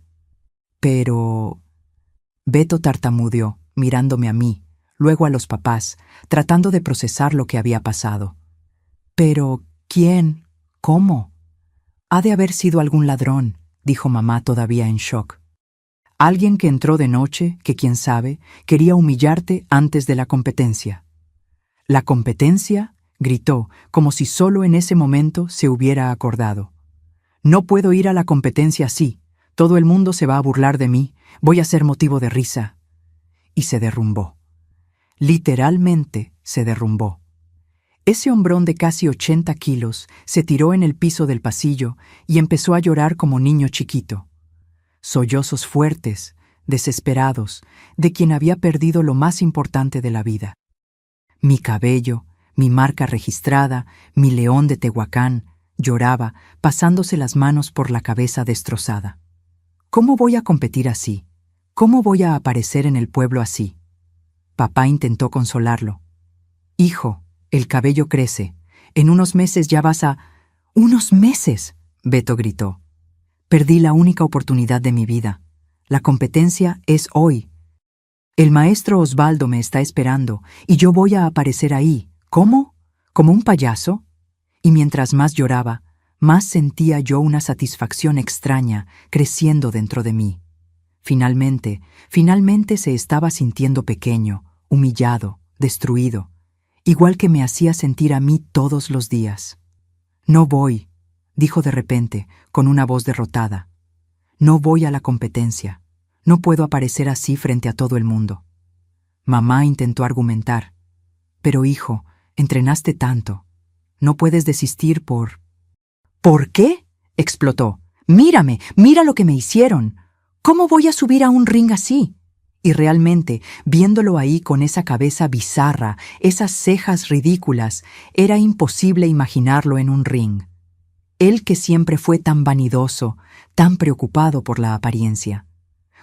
Beto tartamudeó, mirándome a mí, luego a los papás, tratando de procesar lo que había pasado. Pero, ¿quién? ¿Cómo? Ha de haber sido algún ladrón, dijo mamá todavía en shock. Alguien que entró de noche, que quién sabe, quería humillarte antes de la competencia. ¿La competencia?, gritó, como si solo en ese momento se hubiera acordado. No puedo ir a la competencia así. Todo el mundo se va a burlar de mí. Voy a ser motivo de risa. Y se derrumbó. Literalmente se derrumbó. Ese hombrón de casi 80 kilos se tiró en el piso del pasillo y empezó a llorar como niño chiquito. Sollozos fuertes, desesperados, de quien había perdido lo más importante de la vida. Mi cabello, mi marca registrada, mi león de Tehuacán, lloraba, pasándose las manos por la cabeza destrozada. ¿Cómo voy a competir así? ¿Cómo voy a aparecer en el pueblo así? Papá intentó consolarlo. Hijo, el cabello crece. En unos meses ya vas a... ¡Unos meses!, Beto gritó. Perdí la única oportunidad de mi vida. La competencia es hoy. El maestro Osvaldo me está esperando y yo voy a aparecer ahí. ¿Cómo? ¿Como un payaso? Y mientras más lloraba, más sentía yo una satisfacción extraña creciendo dentro de mí. Finalmente se estaba sintiendo pequeño, humillado, destruido, igual que me hacía sentir a mí todos los días. No voy, dijo de repente, con una voz derrotada. No voy a la competencia. No puedo aparecer así frente a todo el mundo. Mamá intentó argumentar. Pero hijo, entrenaste tanto. No puedes desistir por... ¿Por qué?, explotó. Mírame, mira lo que me hicieron. ¿Cómo voy a subir a un ring así? Y realmente, viéndolo ahí con esa cabeza bizarra, esas cejas ridículas, era imposible imaginarlo en un ring. Él que siempre fue tan vanidoso, tan preocupado por la apariencia.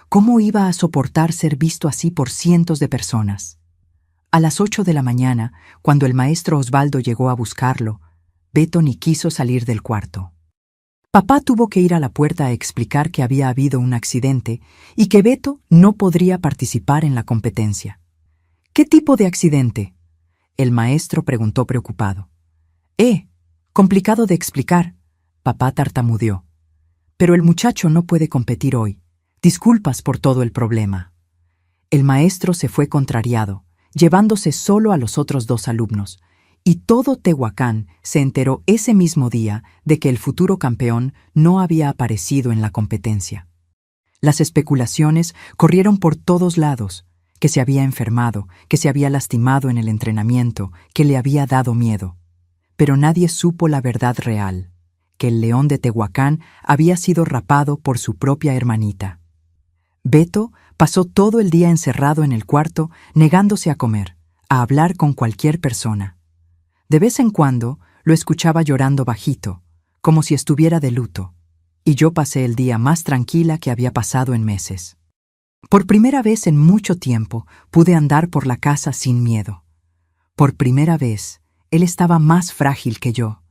¿Cómo iba a soportar ser visto así por cientos de personas? A las 8 de la mañana, cuando el maestro Osvaldo llegó a buscarlo, Beto ni quiso salir del cuarto. Papá tuvo que ir a la puerta a explicar que había habido un accidente y que Beto no podría participar en la competencia. ¿Qué tipo de accidente?, el maestro preguntó preocupado. Complicado de explicar, papá tartamudeó. Pero el muchacho no puede competir hoy. Disculpas por todo el problema. El maestro se fue contrariado, llevándose solo a los otros 2 alumnos, y todo Tehuacán se enteró ese mismo día de que el futuro campeón no había aparecido en la competencia. Las especulaciones corrieron por todos lados, que se había enfermado, que se había lastimado en el entrenamiento, que le había dado miedo. Pero nadie supo la verdad real, que el león de Tehuacán había sido rapado por su propia hermanita. Beto pasó todo el día encerrado en el cuarto, negándose a comer, a hablar con cualquier persona. De vez en cuando lo escuchaba llorando bajito, como si estuviera de luto, y yo pasé el día más tranquila que había pasado en meses. Por primera vez en mucho tiempo pude andar por la casa sin miedo. Por primera vez él estaba más frágil que yo,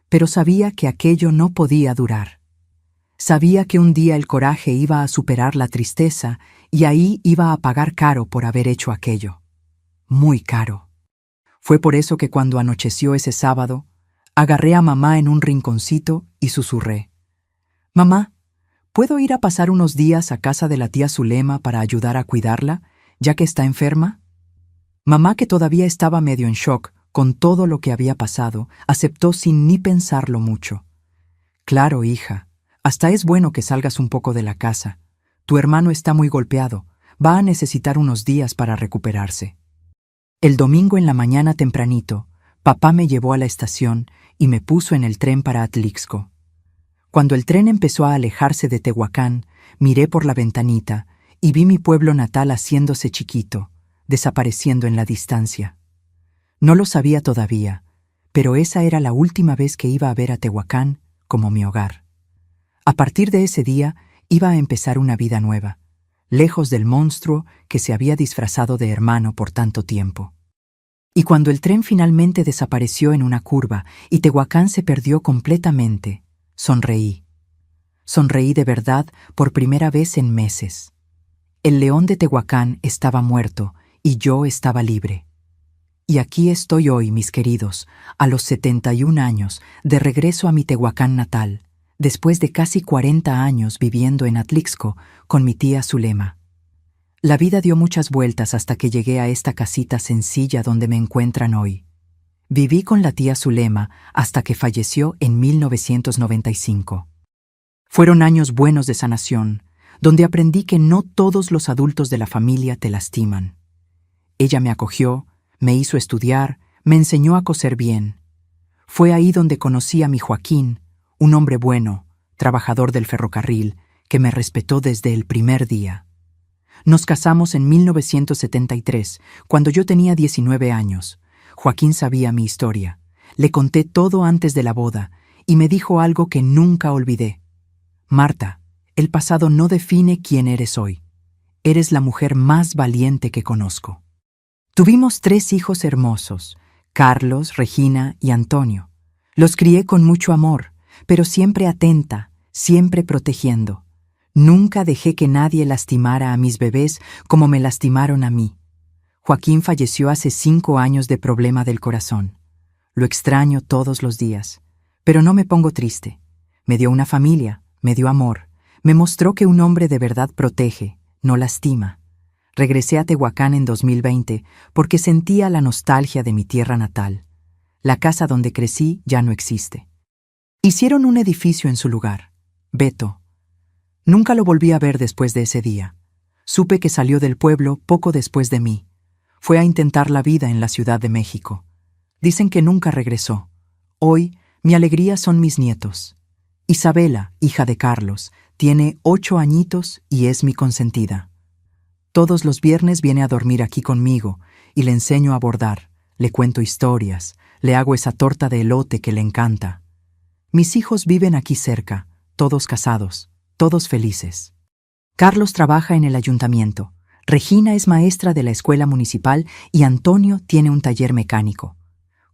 pero sabía que aquello no podía durar. Sabía que un día el coraje iba a superar la tristeza y ahí iba a pagar caro por haber hecho aquello. Muy caro. Fue por eso que cuando anocheció ese sábado, agarré a mamá en un rinconcito y susurré. «Mamá, ¿puedo ir a pasar unos días a casa de la tía Zulema para ayudar a cuidarla, ya que está enferma?» Mamá, que todavía estaba medio en shock con todo lo que había pasado, aceptó sin ni pensarlo mucho. «Claro, hija. Hasta es bueno que salgas un poco de la casa. Tu hermano está muy golpeado. Va a necesitar unos días para recuperarse». El domingo en la mañana tempranito, papá me llevó a la estación y me puso en el tren para Atlixco. Cuando el tren empezó a alejarse de Tehuacán, miré por la ventanita y vi mi pueblo natal haciéndose chiquito, desapareciendo en la distancia. No lo sabía todavía, pero esa era la última vez que iba a ver a Tehuacán como mi hogar. A partir de ese día iba a empezar una vida nueva, lejos del monstruo que se había disfrazado de hermano por tanto tiempo. Y cuando el tren finalmente desapareció en una curva y Tehuacán se perdió completamente, sonreí. Sonreí de verdad por primera vez en meses. El león de Tehuacán estaba muerto y yo estaba libre. Y aquí estoy hoy, mis queridos, a los 71 años, de regreso a mi Tehuacán natal, después de casi 40 años viviendo en Atlixco con mi tía Zulema. La vida dio muchas vueltas hasta que llegué a esta casita sencilla donde me encuentran hoy. Viví con la tía Zulema hasta que falleció en 1995. Fueron años buenos de sanación, donde aprendí que no todos los adultos de la familia te lastiman. Ella me acogió, me hizo estudiar, me enseñó a coser bien. Fue ahí donde conocí a mi Joaquín, un hombre bueno, trabajador del ferrocarril, que me respetó desde el primer día. Nos casamos en 1973, cuando yo tenía 19 años. Joaquín sabía mi historia. Le conté todo antes de la boda y me dijo algo que nunca olvidé. Marta, el pasado no define quién eres hoy. Eres la mujer más valiente que conozco. Tuvimos 3 hijos hermosos, Carlos, Regina y Antonio. Los crié con mucho amor, pero siempre atenta, siempre protegiendo. Nunca dejé que nadie lastimara a mis bebés como me lastimaron a mí. Joaquín falleció hace 5 años de problema del corazón. Lo extraño todos los días, pero no me pongo triste. Me dio una familia, me dio amor, me mostró que un hombre de verdad protege, no lastima. Regresé a Tehuacán en 2020 porque sentía la nostalgia de mi tierra natal. La casa donde crecí ya no existe. Hicieron un edificio en su lugar, Beto. Nunca lo volví a ver después de ese día. Supe que salió del pueblo poco después de mí. Fue a intentar la vida en la Ciudad de México. Dicen que nunca regresó. Hoy, mi alegría son mis nietos. Isabela, hija de Carlos, tiene 8 añitos y es mi consentida. Todos los viernes viene a dormir aquí conmigo y le enseño a bordar, le cuento historias, le hago esa torta de elote que le encanta. Mis hijos viven aquí cerca, todos casados, todos felices. Carlos trabaja en el ayuntamiento, Regina es maestra de la escuela municipal y Antonio tiene un taller mecánico.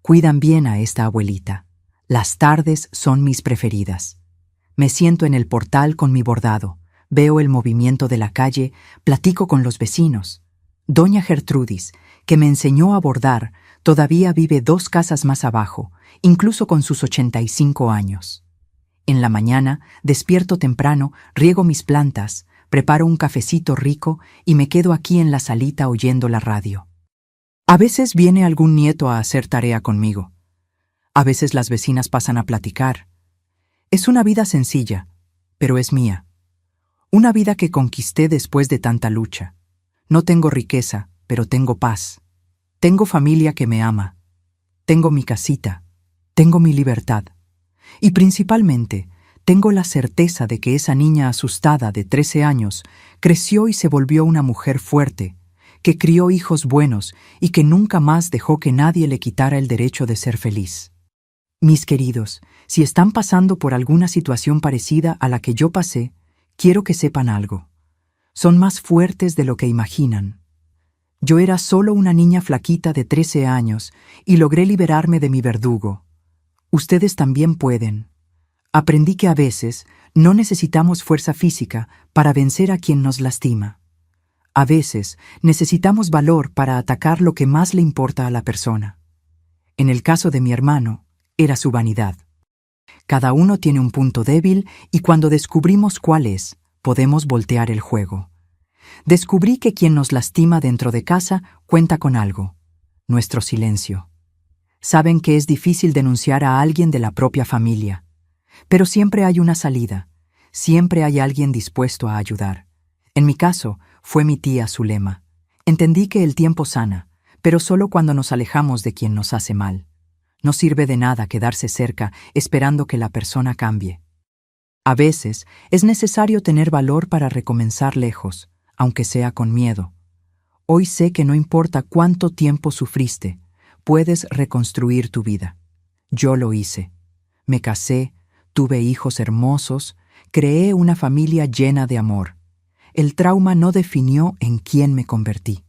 Cuidan bien a esta abuelita. Las tardes son mis preferidas. Me siento en el portal con mi bordado, veo el movimiento de la calle, platico con los vecinos. Doña Gertrudis, que me enseñó a bordar, todavía vive 2 casas más abajo, incluso con sus 85 años. En la mañana, despierto temprano, riego mis plantas, preparo un cafecito rico y me quedo aquí en la salita oyendo la radio. A veces viene algún nieto a hacer tarea conmigo. A veces las vecinas pasan a platicar. Es una vida sencilla, pero es mía. Una vida que conquisté después de tanta lucha. No tengo riqueza, pero tengo paz. Tengo familia que me ama. Tengo mi casita. Tengo mi libertad. Y principalmente, tengo la certeza de que esa niña asustada de 13 años creció y se volvió una mujer fuerte, que crió hijos buenos y que nunca más dejó que nadie le quitara el derecho de ser feliz. Mis queridos, si están pasando por alguna situación parecida a la que yo pasé, quiero que sepan algo. Son más fuertes de lo que imaginan. Yo era solo una niña flaquita de 13 años y logré liberarme de mi verdugo. Ustedes también pueden. Aprendí que a veces no necesitamos fuerza física para vencer a quien nos lastima. A veces necesitamos valor para atacar lo que más le importa a la persona. En el caso de mi hermano, era su vanidad. Cada uno tiene un punto débil y cuando descubrimos cuál es, podemos voltear el juego. Descubrí que quien nos lastima dentro de casa cuenta con algo: nuestro silencio. Saben que es difícil denunciar a alguien de la propia familia. Pero siempre hay una salida, siempre hay alguien dispuesto a ayudar. En mi caso, fue mi tía Zulema. Entendí que el tiempo sana, pero solo cuando nos alejamos de quien nos hace mal. No sirve de nada quedarse cerca esperando que la persona cambie. A veces es necesario tener valor para recomenzar lejos, aunque sea con miedo. Hoy sé que no importa cuánto tiempo sufriste, puedes reconstruir tu vida. Yo lo hice. Me casé, tuve hijos hermosos, creé una familia llena de amor. El trauma no definió en quién me convertí.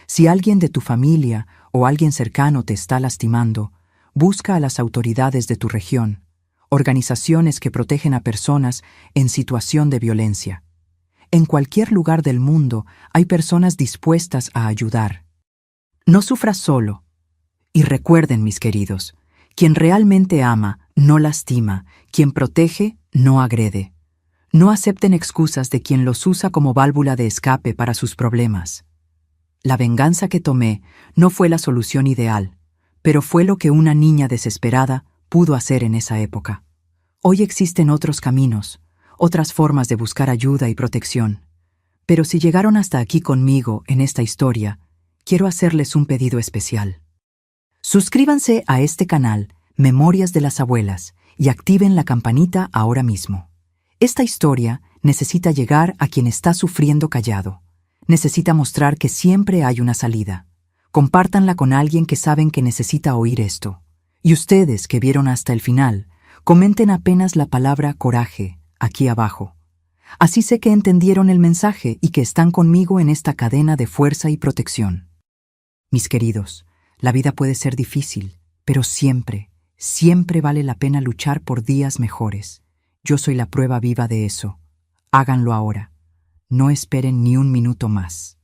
Si alguien de tu familia o alguien cercano te está lastimando, busca a las autoridades de tu región, organizaciones que protegen a personas en situación de violencia. En cualquier lugar del mundo hay personas dispuestas a ayudar. No sufras solo, Y recuerden, mis queridos, quien realmente ama, no lastima, quien protege, no agrede. No acepten excusas de quien los usa como válvula de escape para sus problemas. La venganza que tomé no fue la solución ideal, pero fue lo que una niña desesperada pudo hacer en esa época. Hoy existen otros caminos, otras formas de buscar ayuda y protección. Pero si llegaron hasta aquí conmigo en esta historia, quiero hacerles un pedido especial. Suscríbanse a este canal, Memorias de las Abuelas, y activen la campanita ahora mismo. Esta historia necesita llegar a quien está sufriendo callado. Necesita mostrar que siempre hay una salida. Compártanla con alguien que saben que necesita oír esto. Y ustedes que vieron hasta el final, comenten apenas la palabra coraje aquí abajo. Así sé que entendieron el mensaje y que están conmigo en esta cadena de fuerza y protección. Mis queridos, la vida puede ser difícil, pero siempre, siempre vale la pena luchar por días mejores. Yo soy la prueba viva de eso. Háganlo ahora. No esperen ni un minuto más.